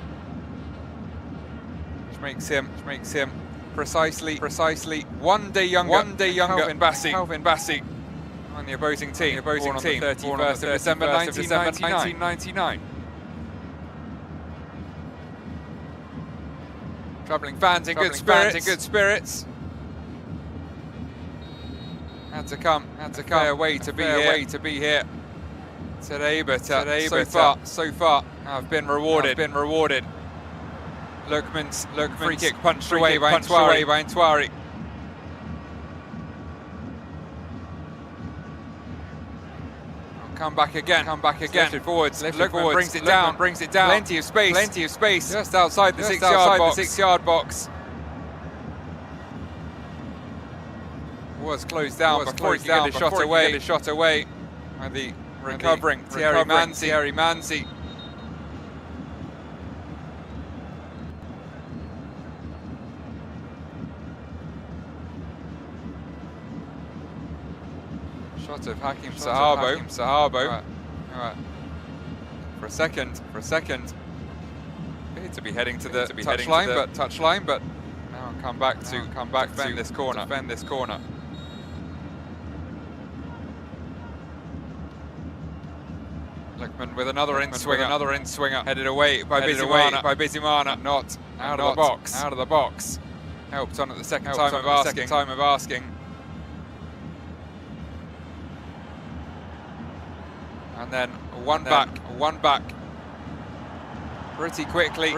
Which makes him precisely 1 day younger. Calvin Bassi on the opposing team. Born on the 31st of December 1999. Travelling fans in good spirits. Had to come. Fair way to be here today, but so far I've been rewarded. Lookman's free kick punched away by Ntwari. Come back again. Lifted forwards. Lookman brings it down. Plenty of space. Just outside the 6-yard box. Was closed down before he could get a shot away. By the recovering Thierry Manzi. Shot of Hakim Sahabo. Right. For a second. Appeared to be heading to the touchline, but now come back to defend this corner. Lookman with another in-swinger, headed away by Bizimana. Not out of the box. Helped on at the second time of asking. And then one back. Pretty quickly.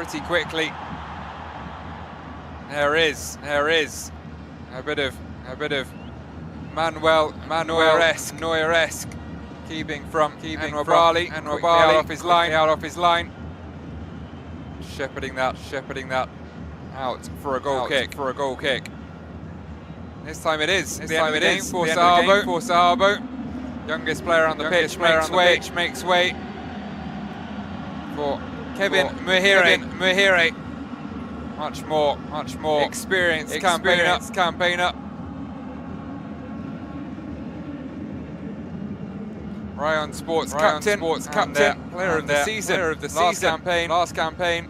There is a bit of Neuer-esque keeping from Nwabali out off his line. Shepherding that out for a goal kick. This time it is the end of the game for Sahabo. Youngest player on the pitch makes way for Kevin Muhire. Much more experienced campaigner. Ryan Sports captain, player of the season. Last campaign.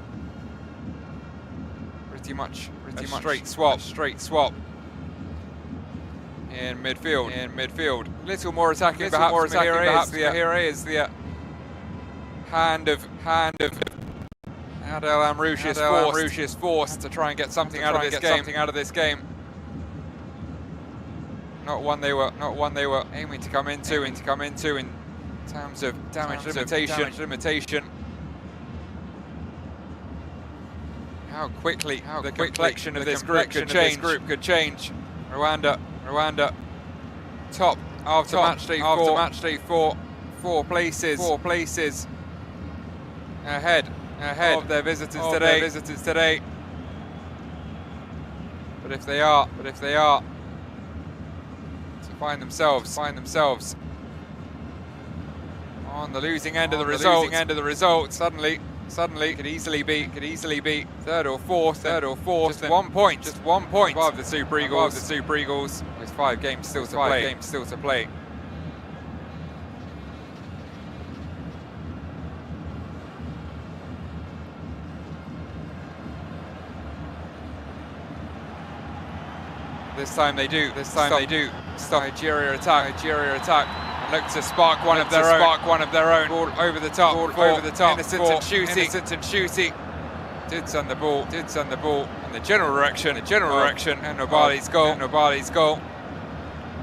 Pretty much straight swap. In midfield. Little more attacking, perhaps. Muhire is the hand of Adel Amrouche is forced to try and get something out of this game. Not one they were aiming to come into in terms of damage limitation. How quickly the complexion of this group could change. Rwanda top after match day 4. 4 places ahead of their visitors today. But if they are to find themselves on the losing end of the result, suddenly could easily be third or fourth. Just 1 point above the Super Eagles. With 5 games still to play. This time they do stop Nigeria attack and look to spark one of their own. Ball over the top. Innocent and Shooty. did send the ball in the general direction, and Nobali's goal.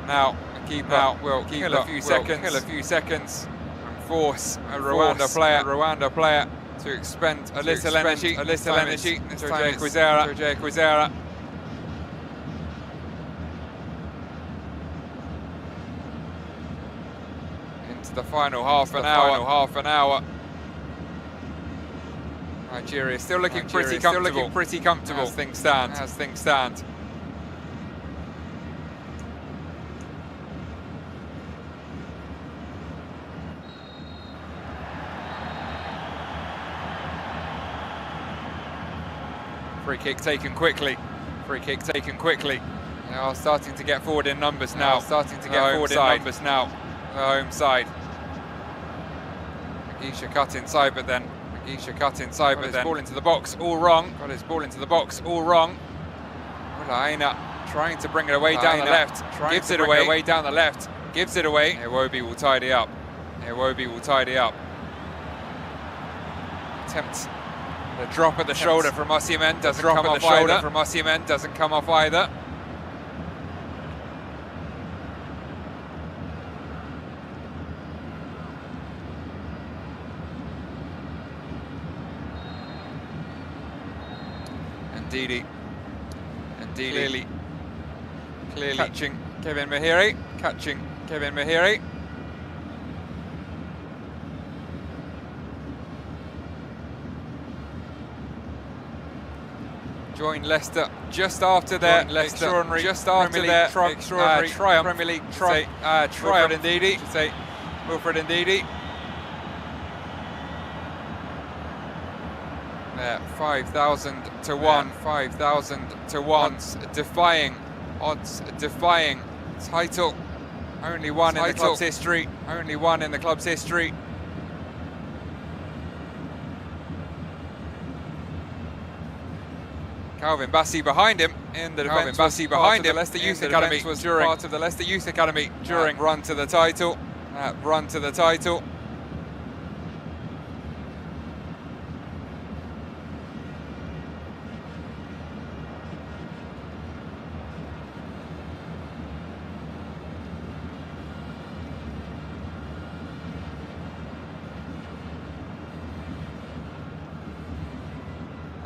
Now the keeper will kill a few seconds, and force a Rwanda player to expend a little energy. This time it's Kwizera. Into the final half an hour. Nigeria still looking pretty comfortable as things stand. Free kick taken quickly. They are starting to get forward in numbers now. The home side. Mugisha cut inside, but then ball into the box, all wrong. Ulaina trying to bring it away down the left. Gives it away. Iwobi will tidy up. Attempts the drop at the shoulder from Osimhen doesn't come off either. Ndidi clearly catching Kevin Mahiri. Joined Leicester just after their extraordinary Premier League triumph. Wilfred Ndidi. There, 5,000 to 1. Odds defying title. Only one in the club's history. Calvin Bassey behind him in the defence. Part of the Leicester Youth Academy during run to the title.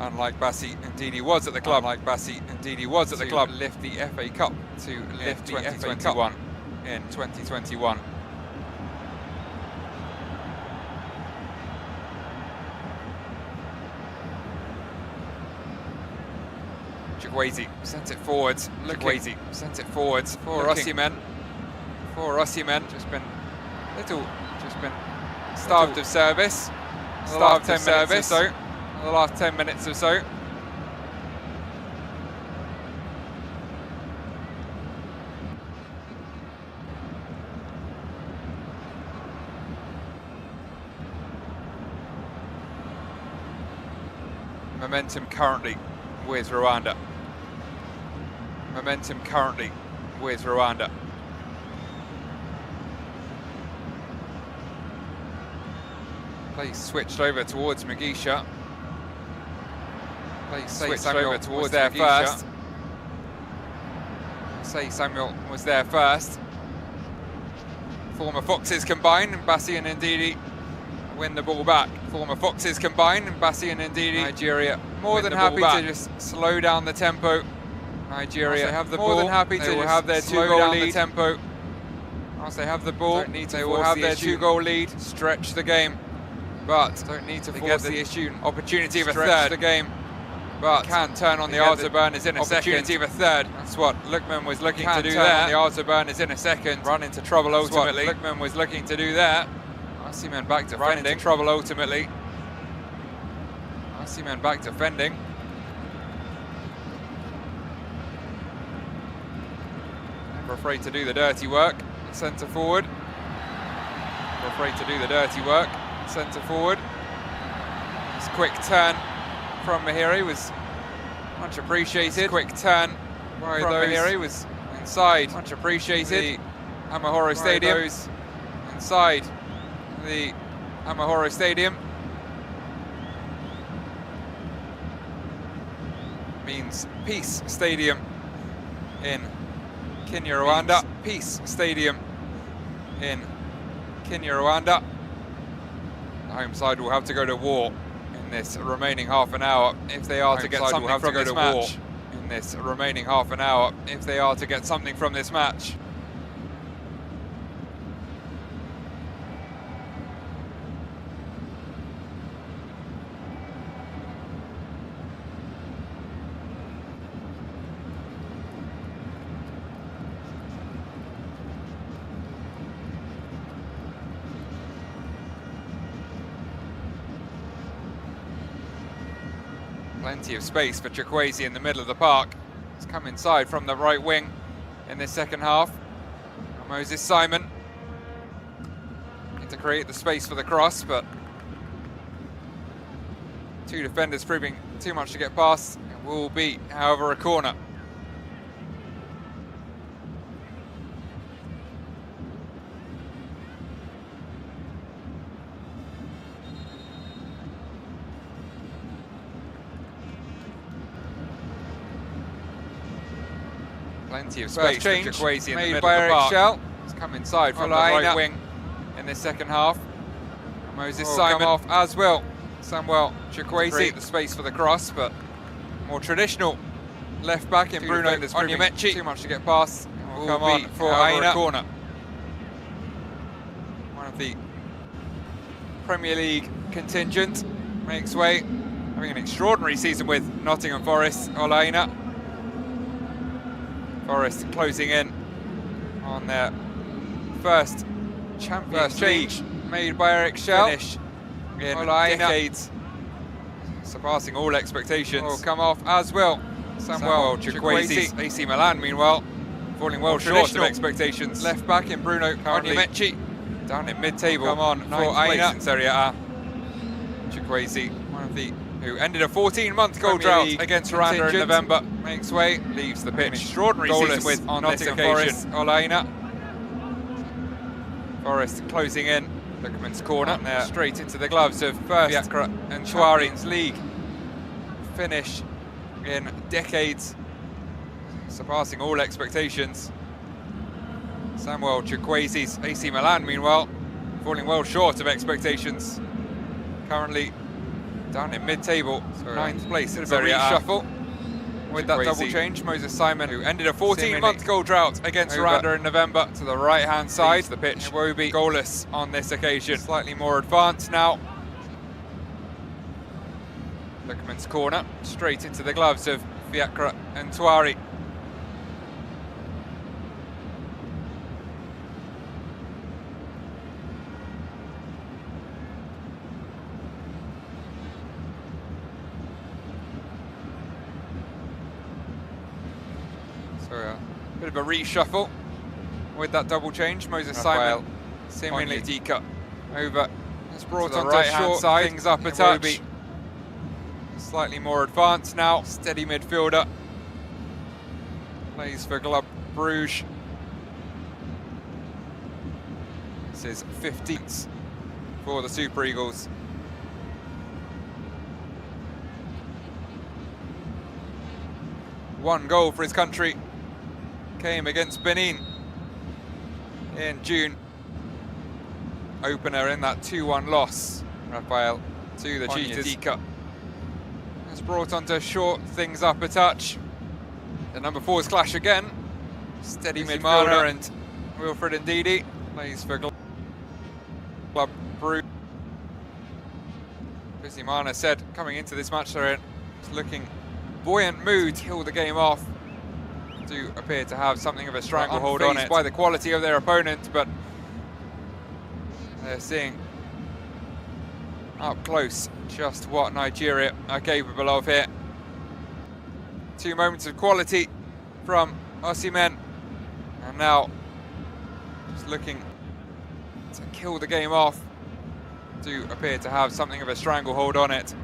Unlike Bassey, Ndidi was at the club. To lift the FA Cup in 2021. Chukwueze sent it forwards. For Osimhen. Just been starved of service. The last 10 minutes or so. Momentum currently with Rwanda. Play switched over towards Mugisha. Samuel was there first. Former Foxes combine, and Bassey and Ndidi win the ball back. Nigeria more than happy to just slow down the tempo. Nigeria have the ball. More than happy to have their 2-goal lead. Once they have the ball, they will have their 2-goal lead. Stretch the game, but don't need to force the issue. Opportunity of a third. But can turn on the afterburners in a second. That's what Lookman was looking to do there. The afterburners in a second. Run into trouble ultimately. Lookman was looking to do there. Osimhen back defending. Run into trouble ultimately. Osimhen back defending. Never afraid to do the dirty work. Centre forward. This quick turn from Mahiri was much appreciated. Mahiri was inside. Much appreciated. Amahoro Stadium. Inside the Amahoro Stadium. means Peace Stadium in Rwanda. Peace Stadium in Rwanda. The home side will have to go to war in this remaining half an hour if they are to get something from this match. In this remaining half an hour if they are to get something from this match. Plenty of space for Chukwueze in the middle of the park. He's come inside from the right wing in this second half. Moses Simon need to create the space for the cross, but two defenders proving too much to get past. It will be, however, a corner. Plenty of space for Chukwueze in the middle of the park. He's come inside from the right wing in this second half. Moses Simon off as well. Samuel Chukwueze create the space for the cross, but more traditional left back in Bruno Onyemaechi. Too much to get past. Will come on for a corner. One of the Premier League contingent makes way, having an extraordinary season with Nottingham Forest. Olaina. Forest closing in on their first Champions League made by Eric Schell. Finish in decades, surpassing all expectations. Will come off as well. Samuel Chukwueze. AC Milan, meanwhile, falling well short of expectations. Left back in Bruno Onyemaechi, down in mid-table. Come on for Aina in Serie A. Chukwueze, one of the who ended a 14-month goal drought against RWANDA in November, makes way, leaves the pitch. An extraordinary season with on Nottingham Forest. Olaina. Forest closing in. Lookman's corner there, straight into the gloves of Fiacre and Champions League finish in decades, surpassing all expectations. Samuel Chukwueze's AC Milan, meanwhile, falling well short of expectations. Currently down in mid-table, 9th place. Bit of a reshuffle with that double change. Moses Simon, who ended a 14-month goal drought against RWANDA in November, to the right-hand side. The pitch, Iwobi goalless on this occasion. Slightly more advanced now. Lookman's corner, straight into the gloves of Fiacre and Tuari. So a bit of a reshuffle with that double change. Moses Simon, seemingly Dika over. It's brought on the right-hand side. Things up a touch. Slightly more advanced now. Steady midfielder. Plays for Club Bruges. This is 15th for the Super Eagles. One goal for his country came against Benin in June. Opener in that 2-1 loss, Rafael, to the Cheetahs. Has brought on to short things up a touch. The number 4s clash again. Steady midfielder and Wilfred Ndidi plays for Club Bruges. Osimhen said coming into this match they're in looking buoyant mood, kill the game off. Do appear to have something of a stranglehold on it by the quality of their opponent, but they're seeing up close just what Nigeria are capable of here. 2 moments of quality from Osimhen, and now just looking to kill the game off. Do appear to have something of a stranglehold on it.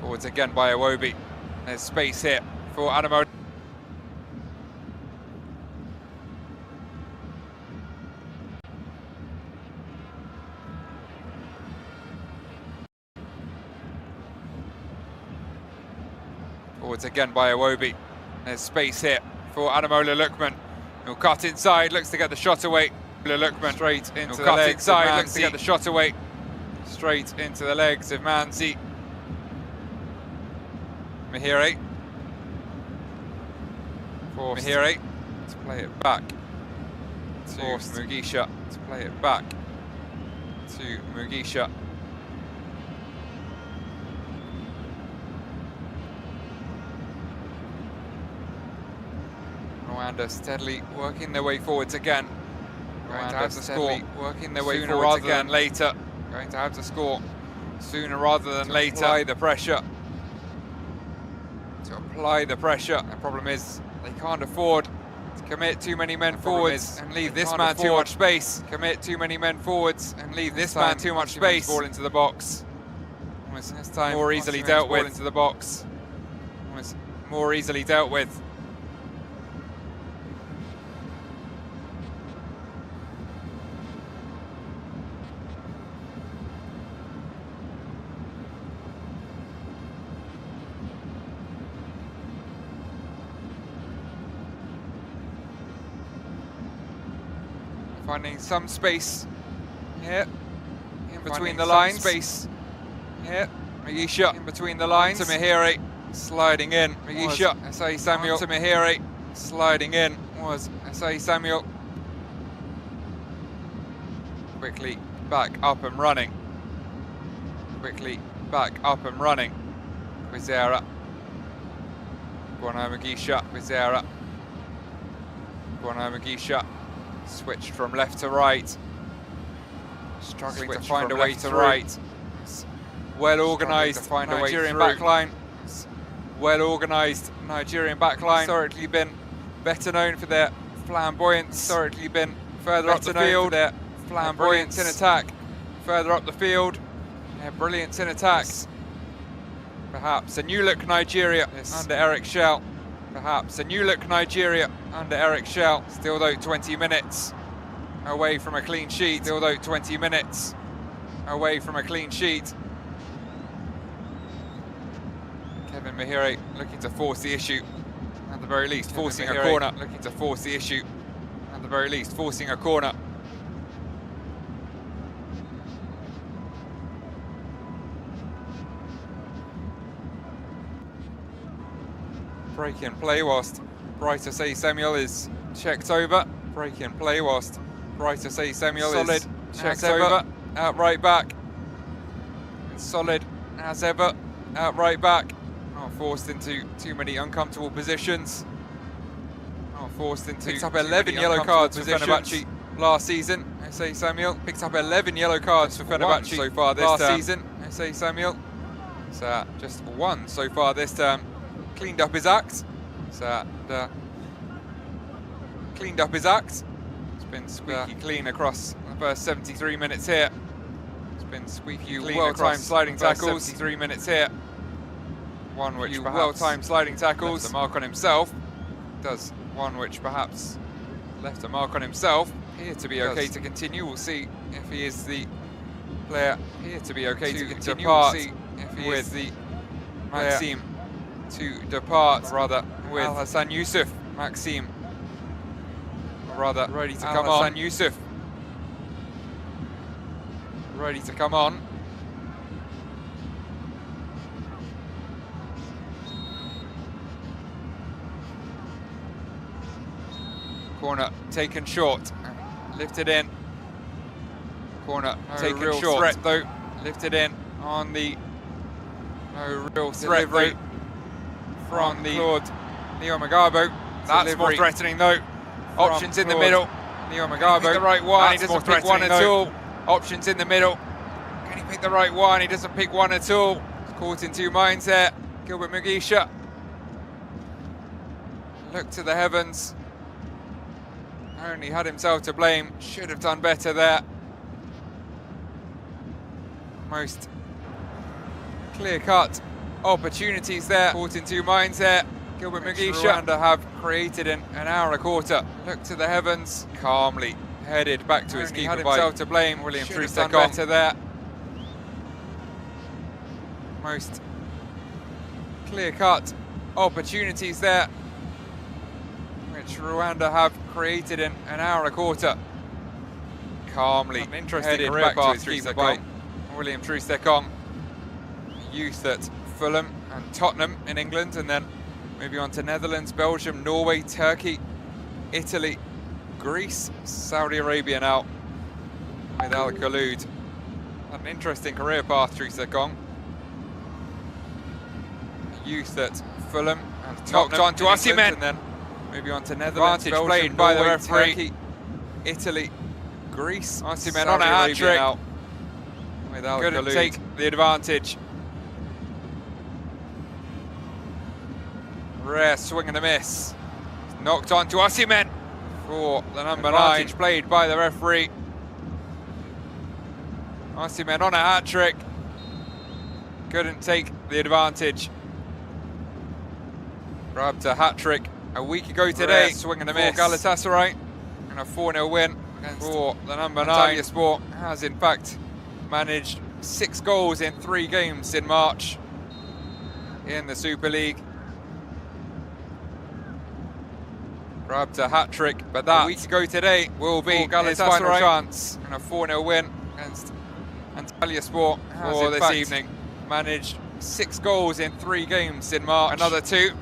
Forwards again by Iwobi. There's space here for Adamo. forwards again by Iwobi. There's space here for Ademola Lookman. He'll cut inside, looks to get the shot away. Lookman straight into the legs inside, looks to get the shot away. Straight into the legs of Manzi. Mahire. For Mahire to play it back to Mugisha. To play it back to Mugisha. Rwanda steadily working their way forwards again. Going to have to score. Working their way forwards rather again. Than later. Going to have to score sooner rather than later. Apply the pressure. To apply the pressure. The problem is they can't afford to commit too many men forwards and leave this man too much space. Commit too many men forwards and leave this man too much space. Ball into the box. This time more easily dealt with. Into the box. More easily dealt with. Finding some space here, in between the lines. Space here, Mugisha in between the lines. To Mahire, sliding in. Mugisha, Asai Samuel. To Mahire, sliding in. Was Asai Samuel. Quickly back up and running. Quickly back up and running. Wizera. Buono Mugisha. Wizera. Buono Mugisha. Switched from left to right. Struggling to find a way to right. Well organised Nigerian backline. Well organised Nigerian backline. Historically been better known for their flamboyance. Historically been further up the field. Their flamboyance in attack. Further up the field. Their brilliance in attack. Perhaps a new look Nigeria under Eric Shell. Perhaps a new look Nigeria under Eric Shell. Still though 20 minutes away from a clean sheet. Still though 20 minutes away from a clean sheet. Kevin Mahire looking to force the issue. At the very least, forcing a corner. Looking to force the issue. At the very least, forcing a corner. Break in play whilst Bright Asai Samuel is checked over. Break in play whilst Bright Asai Samuel is checked over. Out right back. It's solid as ever. Out right back. Not forced into too many uncomfortable positions. Not forced into picked up 11 yellow cards for Fenerbahce last season. Asai Samuel picked up 11 yellow cards for Fenerbahce so far this season. Asai Samuel. So just one so far this term. Cleaned up his act. Cleaned up his act. It's been squeaky clean across the first 73 minutes here. It's been squeaky clean well-timed sliding tackles. 73 minutes here. One which well-timed sliding tackles. Left a mark on himself. Does one which perhaps left a mark on himself. Here to be okay to continue. We'll see if he is the player here to be okay to continue. We'll see if he is the Maxime to depart, rather, with Al-Hassan Yusuf. Maxime, rather, ready to come on. Al-Hassan Yusuf, ready to come on. Corner taken short, lifted in. Corner taken short, threat though, lifted in on the no real threat though. From the Neo Magabo. That's more threatening though. Options in the middle. Neo Magabo. The right one. He doesn't pick one at all. Options in the middle. Can he pick the right one? He doesn't pick one at all. He's caught in two minds there. Gilbert Mugisha. Look to the heavens. Only had himself to blame. Should have done better there. Most clear-cut opportunities there. Caught in two minds there. Gilbert Mugisha Rwanda have created in an hour and a quarter. Look to the heavens. Calmly headed back to his keeper. Had himself to blame. William Truth done better there. Most clear-cut opportunities there, which Rwanda have created in an hour and a quarter. Calmly headed back to his keeper by William Troost-Ekong, youth at Fulham and Tottenham in England, and then moving on to Netherlands, Belgium, Norway, Turkey, Italy, Greece, Saudi Arabia now with Al Khaloud. An interesting career path, Troost-Ekong. Youth at Fulham and Tottenham on to Osimhen, and then moving on to Netherlands, Belgium, played by the referee, Turkey, Italy, Greece, Osimhen on a hat-trick. Couldn't take the advantage. Rare swing and a miss. Knocked on to Osimhen for the number 9, played by the referee. Osimhen on a hat-trick. Couldn't take the advantage. Grabbed a hat-trick a week ago today. Rare swing and a miss for Galatasaray. And a 4-0 win for the number 9. Sport has in fact managed 6 goals in 3 games in March in the Super League. Grabbed a hat-trick, but that a week ago today will be his final chance. And a 4-0 win against Antalya Sport for this evening. Managed 6 goals in 3 games in March. Another 2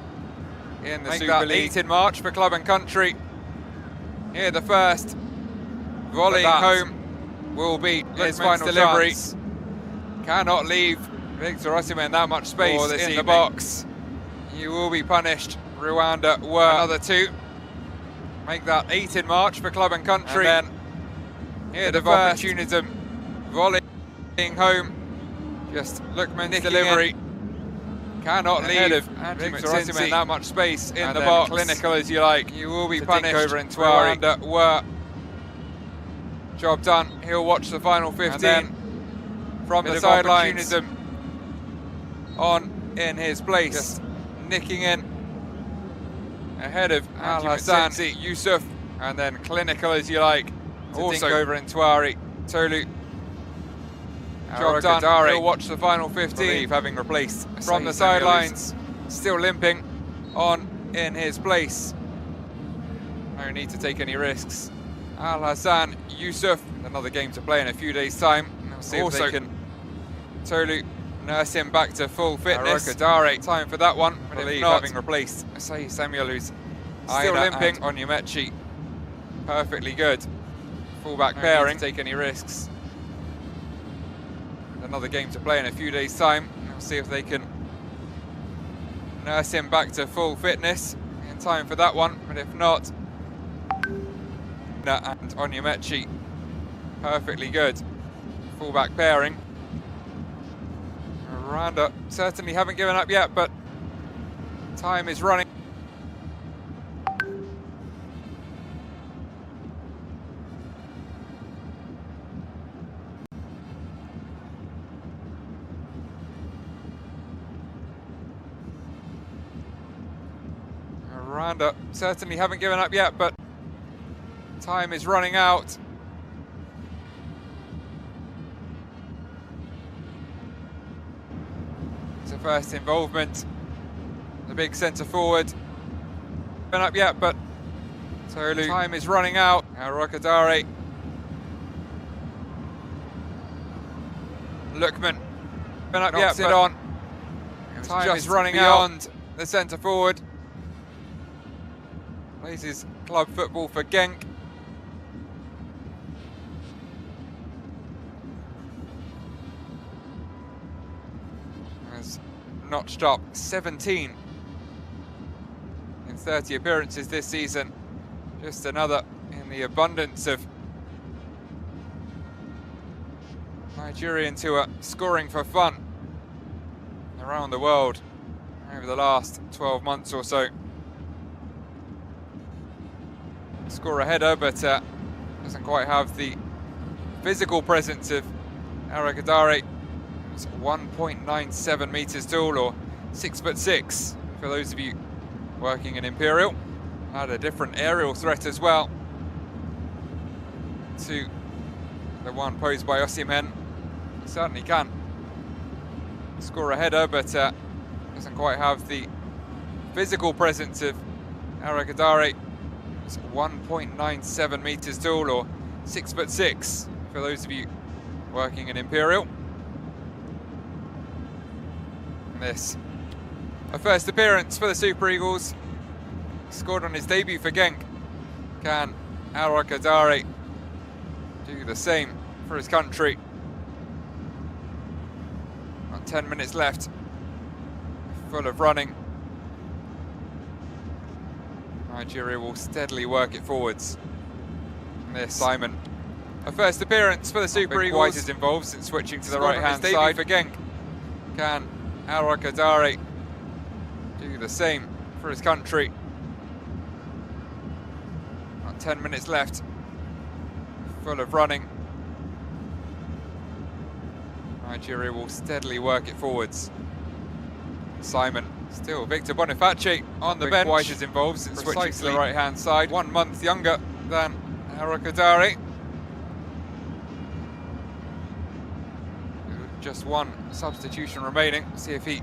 in the Super League. 8 in March for club and country. Here the first. Volleying home will be his final delivery. Cannot leave Victor Osimhen that much space in the box. You will be punished. Rwanda were. Another 2. Make that 8 in March for club and country. And then here the opportunism. Volleying home. Just Lookman's delivery. Cannot leave Victor Osimhen that much space in the box. Clinical as you like. You will be punished. Over in Rwanda were. Job done. He'll watch the final 15. And then from the sidelines, on in his place, just nicking in ahead of Al Hassan Yusuf, and then clinical as you like. Also over in Tolu. Job done. He'll watch the final 15. Having replaced from the sidelines, still limping on in his place. No need to take any risks. Al Hassan Yusuf, another game to play in a few days' time. We'll see if they can Tolu nurse him back to full fitness. Time for that one, but if not, having replaced Samuel, who's still limping. Onyemaechi, perfectly good. Fullback pairing. Take any risks. Another game to play in a few days' time. We'll see if they can nurse him back to full fitness in time for that one, but if not, and Onyemaechi, perfectly good. Fullback pairing. Rwanda certainly haven't given up yet, but time is running. Rwanda certainly haven't given up yet, but time is running out. It's a first involvement. The big centre forward. Been up yet, but Tolu. Time is running out. Rokadare. Lookman. Been up yet, but on. Time is running out. The centre forward. Plays his club football for Genk. Has notched up 17 in 30 appearances this season. Just another in the abundance of Nigerians who are scoring for fun around the world over the last 12 months or so. Score a header, but doesn't quite have the physical presence of Aragadare. It's 1.97 meters tall, or 6'6", for those of you working in Imperial. Had a different aerial threat as well to the one posed by Osimhen. Certainly can score a header, but doesn't quite have the physical presence of Aragadare. It's 1.97 meters tall, or 6'6" for those of you working in Imperial. And this, a first appearance for the Super Eagles. Scored on his debut for Genk. Can Aragadare do the same for his country? About 10 minutes left, full of running. Nigeria will steadily work it forwards. And there's Simon. A first appearance for the Super Eagles. White is involved since switching to the right-hand side for Genk. Can Aragadare do the same for his country? About 10 minutes left, full of running. Nigeria will steadily work it forwards. Simon, still Victor Boniface on the bench. White is involved since switching to the right-hand side. 1 month younger than Aragadare. Just one substitution remaining. See if he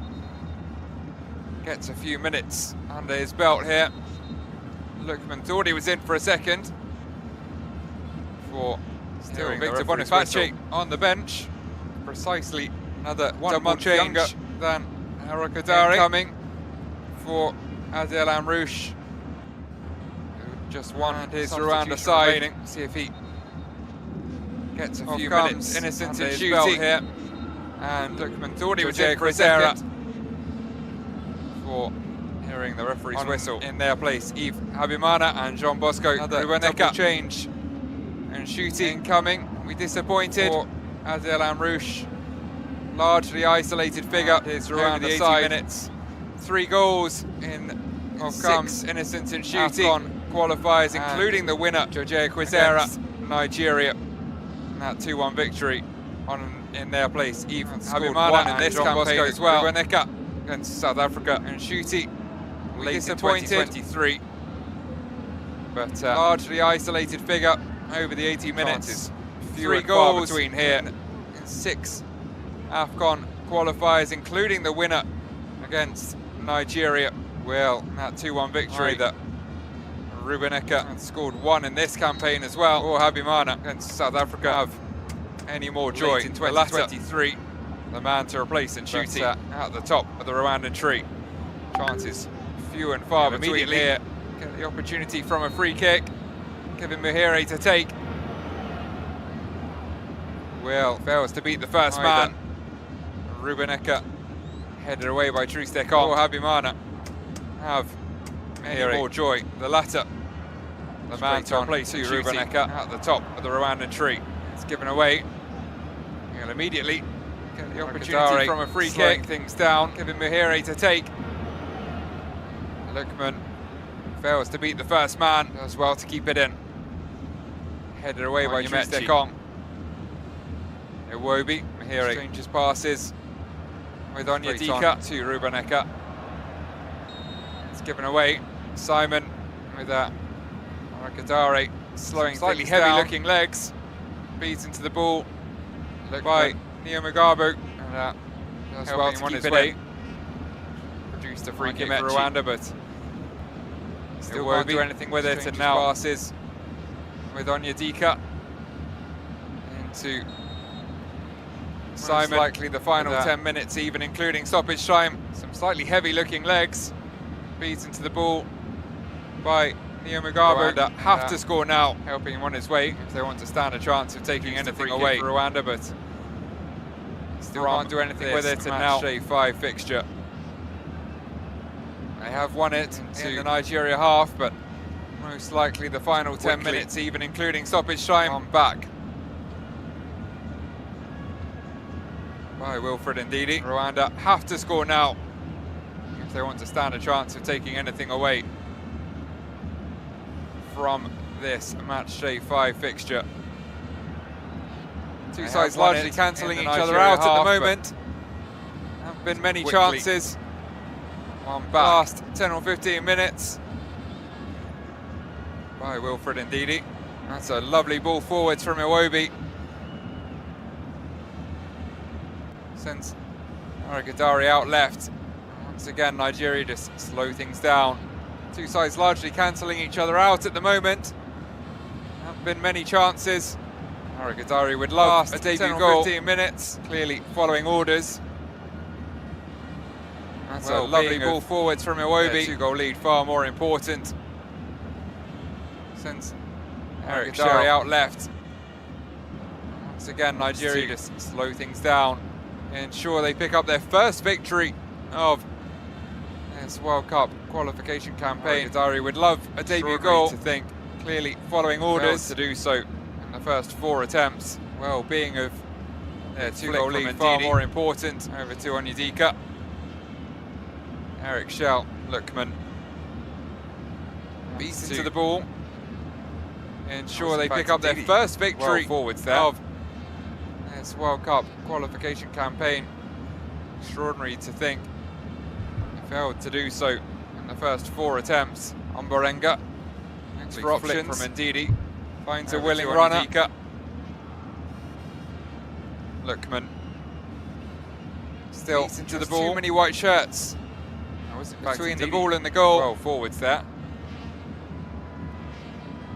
gets a few minutes under his belt here. Lookman thought he was in for a second. For still Victor Boniface on the bench. Precisely another 1 month younger than Aragadare. Coming for Adel Amrouche. Just one, and his RWANDA side. Remaining. See if he gets a few minutes. Innocent in shooting here. And Lookman thought he was in for a second. For hearing the referee's whistle. In their place, Yves Habimana and Jean Bosco. Another double change. And shooting incoming. We disappointed. For Adel Amrouche. Largely isolated figure. His RWANDA the 80 minutes. 3 goals in 6 innocent in shooting. AFCON qualifiers, including the winner, Jorge Quisera, Nigeria. And that 2-1 victory in their place. Even Habimana in this campaign as well. Rwaneka against South Africa. And Shuti late in 2023. But largely isolated figure over the 80 minutes. 3 goals between here in 6 AFCON qualifiers, including the winner against Nigeria. Well, that 2-1 victory that Rwaneka scored 1 in this campaign as well. Or Habimana against South Africa have any more joy in 2023. The man to replace and shooting at the top of the Rwandan tree. Chances few and far between here. Get the opportunity from a free kick. Kevin Muhere to take. Well, fails to beat the first man. Rwaneka headed away by Trustekong. Or Habimana have any more joy. The latter, the man to replace Rwaneka at the top of the Rwandan tree. It's given away. He'll immediately get the opportunity from a free kick. Things down. Kevin Muhere to take. Lookman fails to beat the first man. Does well to keep it in. Headed away by Trustekong. Iwobi. Muhere changes passes with Onyedika to Rwaneka. It's given away. Simon with Aragadare slowing slightly heavy-looking legs. Feeds into the ball. Looked by Neo Mugabu. And does well to keep it in. Produced a free kick for Rwanda, but still won't do anything with it. And now passes with Onyedika into Simon. Likely the final 10 minutes, even including stoppage time. Some slightly heavy-looking legs. Feeds into the ball by Neo Mugabu. Rwanda have to score now, helping him on his way if they want to stand a chance of taking anything away for Rwanda, but still can't do anything with it. And now match day 5 fixture. They have won it in the Nigeria half, but most likely the final 10 minutes, even including stoppage time, on back by Wilfred Ndidi. Rwanda have to score now if they want to stand a chance of taking anything away from this match day 5 fixture. Two sides largely cancelling each other out at the moment. Haven't been many chances on last 10 or 15 minutes by Wilfred Ndidi. That's a lovely ball forwards from Iwobi. Sends Aragadare out left. Once again, Nigeria just slow things down. Two sides largely cancelling each other out at the moment. Haven't been many chances. Gadari would love a debut goal. 15 minutes, clearly following orders. That's a lovely ball forwards from Iwobi. Two-goal lead, far more important. Sends Gadari out left. Once again, Nigeria just slow things down. Ensure they pick up their first victory of this World Cup qualification campaign. Gadari would love a debut goal, to think. Clearly following orders to do so in the first 4 attempts. Well-being of their two-goal lead far more important. Over to Onyedika. Eric Shell, Lookman. Beats into the ball. Ensure they pick up their first victory forwards there of this World Cup qualification campaign. Extraordinary to think. He failed to do so in the first 4 attempts. Omborenga. Extra options from Ndidi. Finds a willing runner. Lookman. Still into the ball. Too many white shirts. Between the ball and the goal. Well, forwards there.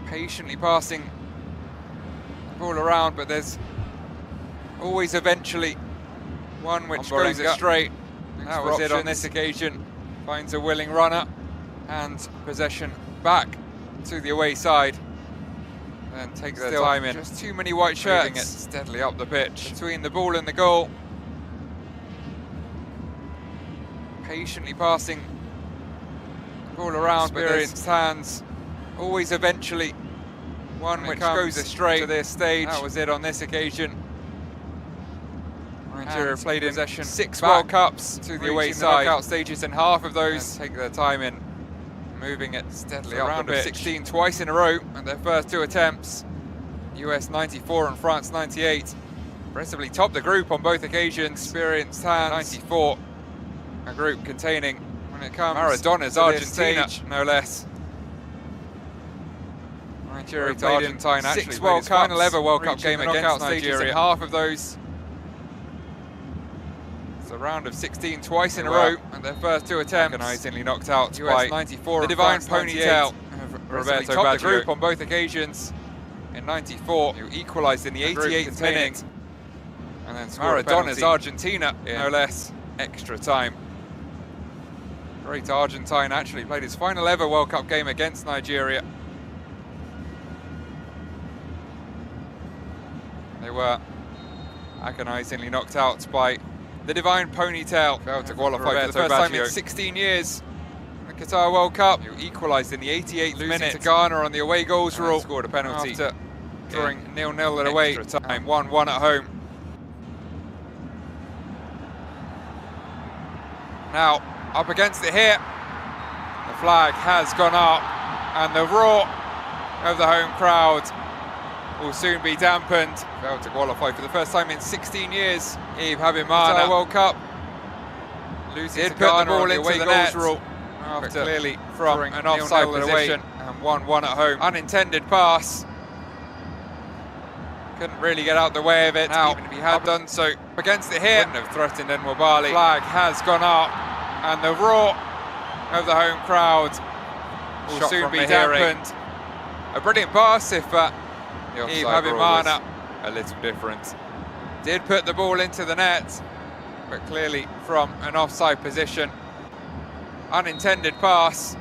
Patiently passing the ball around, but there's always eventually one which goes astray. That was it on this occasion. Finds a willing runner and possession back to the away side. Then takes their time in. Just too many white shirts. Moving it steadily up the pitch. Between the ball and the goal. Patiently passing the ball around, experienced hands. Always eventually one which goes astray to their stage. That was it on this occasion. Nigeria played in 6 World Cups to the away side. Knockout stages, and half of those take their time in. Moving it steadily up the pitch. 16 twice in a row at their first 2 attempts. US 94 and France 98. Impressively topped the group on both occasions. Experienced hands. 94. A group containing, when it comes Maradona's Argentina, no less. Nigeria to Argentine actually 6 World Cup, final ever World Cup game against Nigeria. And half of those. It's a round of 16 twice in a row at their first 2 attempts. Agonizingly knocked out US 94. The divine ponytail of Roberto topped the group on both occasions. In 94, who equalised in the 88th minute. And then Maradona's Argentina, no less. Extra time. Great Argentine actually played his final ever World Cup game against Nigeria. They were agonizingly knocked out by the divine ponytail. Failed to qualify for the first time in 16 years in the Qatar World Cup. Who equalised in the 88th minute to Ghana on the away goals rule. Scored a penalty after drawing 0-0 at away time, 1-1 at home. Now, up against it here. The flag has gone up, and the roar of the home crowd will soon be dampened. Failed to qualify for the first time in 16 years. Yves Habimana World Cup. Losing to Ghana the ball into the net rule after clearly from an offside position, and 1-1 at home. Unintended pass. Couldn't really get out the way of it, now, even if he had done so. Against it here. Wouldn't have threatened Nwabali. Flag has gone up, and the roar of the home crowd will soon be dampened. A brilliant pass if Yves Habimana, a little different. Did put the ball into the net, but clearly from an offside position. Unintended pass.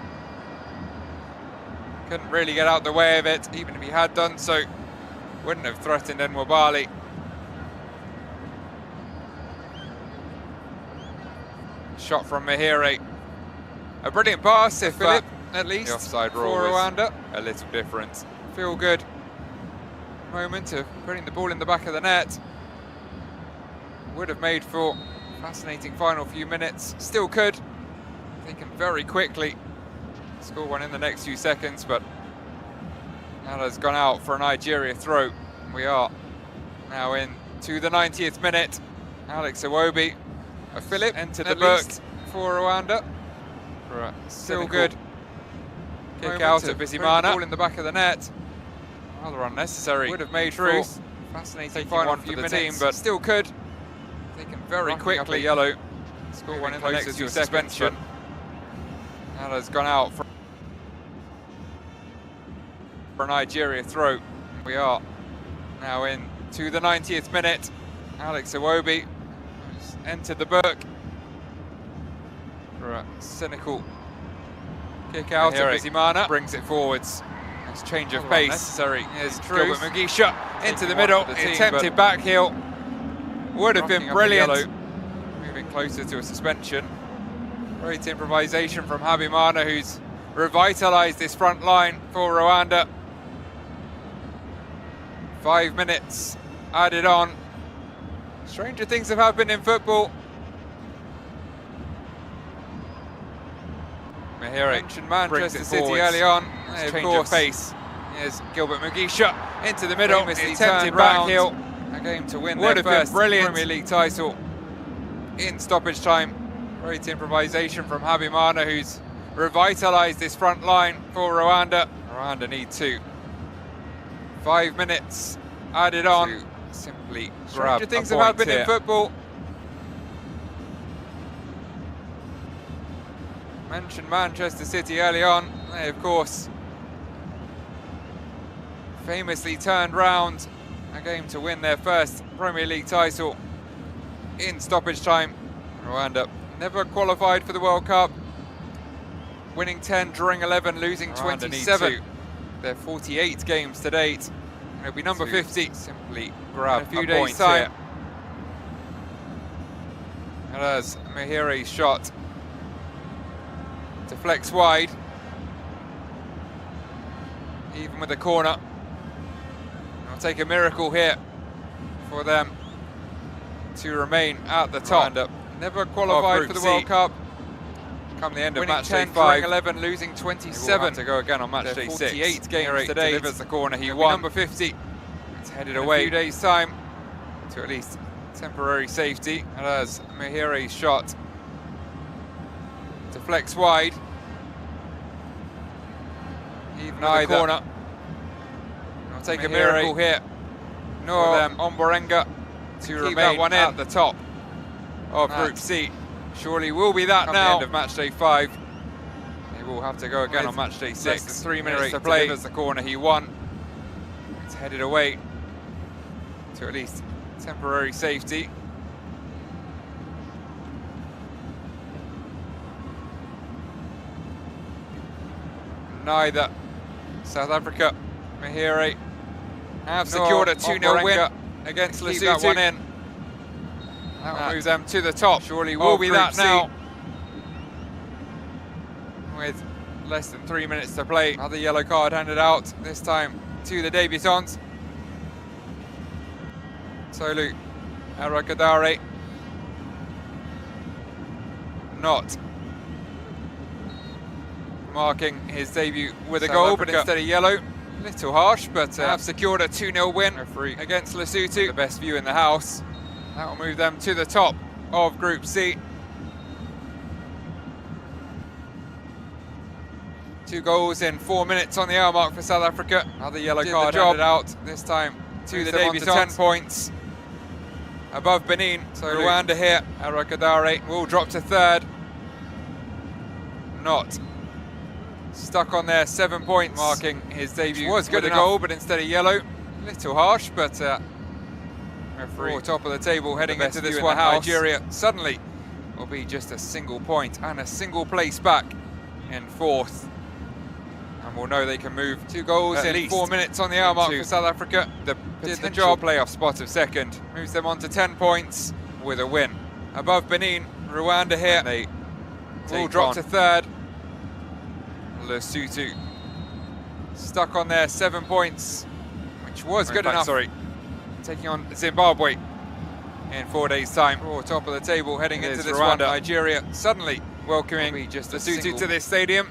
Couldn't really get out the way of it, even if he had done so. Wouldn't have threatened Nwabali. Shot from Mahire. A brilliant pass if Philip, at least, the offside for Rwanda. A little different. Feel good moment of putting the ball in the back of the net. Would have made for a fascinating final few minutes. Still could. They can very quickly score one in the next few seconds, but that has gone out for a Nigeria throw. We are now into the 90th minute. Alex Iwobi, a Philip entered the book for Rwanda. Still good kick out of Bizimana. Ball in the back of the net. Rather unnecessary. Would have made for fascinating final for the team, but still could. They can very quickly yellow. Score one in the next 2 seconds. That has gone out for a Nigeria throw. We are now into the 90th minute. Alex Iwobi has entered the book for a cynical kick out of Osimhen. Brings it forwards. Nice change of pace. Necessary. Here's Gilbert Mugisha into the middle. The attempted back heel would have been brilliant. Moving closer to a suspension. Great improvisation from Habimana, who's revitalised this front line for Rwanda. 5 minutes added on. Stranger things have happened in football. Mahire mentioned Manchester City early on. Of course, pace. Here's Gilbert Mugisha into the middle. The attempted back heel. A game to win their first Premier League title in stoppage time. Great improvisation from Habimana, who's revitalised this front line for Rwanda. Rwanda need 2. 5 minutes added on. To simply grab a point. Things have happened in football. Mentioned Manchester City early on. They, of course, famously turned round a game to win their first Premier League title in stoppage time. Rwanda never qualified for the World Cup, winning 10, drawing 11, losing 27. Their 48 games to date. It'll be number 50. Simply grab a few days' time. And as Mahire's shot deflects wide, even with the corner. It'll take a miracle here for them to remain at the top. Rwanda never qualified for the World Cup. Come the end of match day 5, 11, losing 27 to go again on match day 6. 48 games today. Delivers the corner. He won. Number 50. It's headed away. In a few days' time to at least temporary safety. And as Mahire's shot deflects wide, even the corner. It'll take a miracle here. Noah Omborenga to remain one at the top of Group C. Surely will be that now. End of match day 5. He will have to go again on match day 6. Less than 3 minutes to play. Delivers the corner. He won. It's headed away to at least temporary safety. Neither South Africa, Mahire, have secured a 2-0 win against Lesotho. That one in. That will move them to the top. Surely will be that now. With less than 3 minutes to play. Another yellow card handed out, this time to the debutants. Tolu Arakadare. Not marking his debut with a goal, but instead of yellow. Little harsh, but have secured a 2-0 win against Lesotho. The best view in the house. That will move them to the top of Group C. 2 goals in 4 minutes on the hour mark for South Africa. Another yellow card handed out, this time to the debutants. 10 points above Benin. So Rwanda here, Arakadare will drop to 3rd. Not stuck on there, 7 points, marking his debut. Was good a goal, but instead of yellow. Little harsh, but referee top of the table heading into this one. Nigeria suddenly will be just a single point and a single place back in 4th. And we'll know they can move 2 goals in 4 minutes on the hour mark for South Africa. Did the job. Playoff spot of 2nd. Moves them on to 10 points with a win. Above Benin, Rwanda here. They will drop to 3rd. Lesotho stuck on there, 7 points, which was good enough. Taking on Zimbabwe in 4 days' time. Top of the table heading into this Rwanda. One. Nigeria suddenly welcoming just Lesotho to this stadium.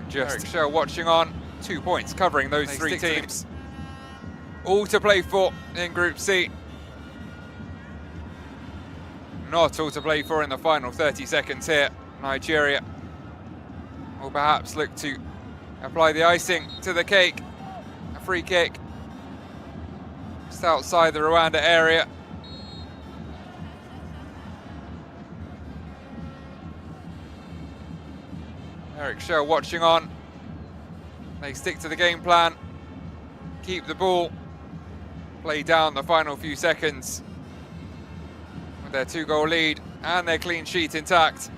Just Eric Shell watching on. 2 points covering those 3 teams. All to play for in Group C. Not all to play for in the final 30 seconds here. Nigeria will perhaps look to apply the icing to the cake. A free kick just outside the Rwanda area. Eric Schell watching on. They stick to the game plan, keep the ball, play down the final few seconds with their 2-goal lead and their clean sheet intact.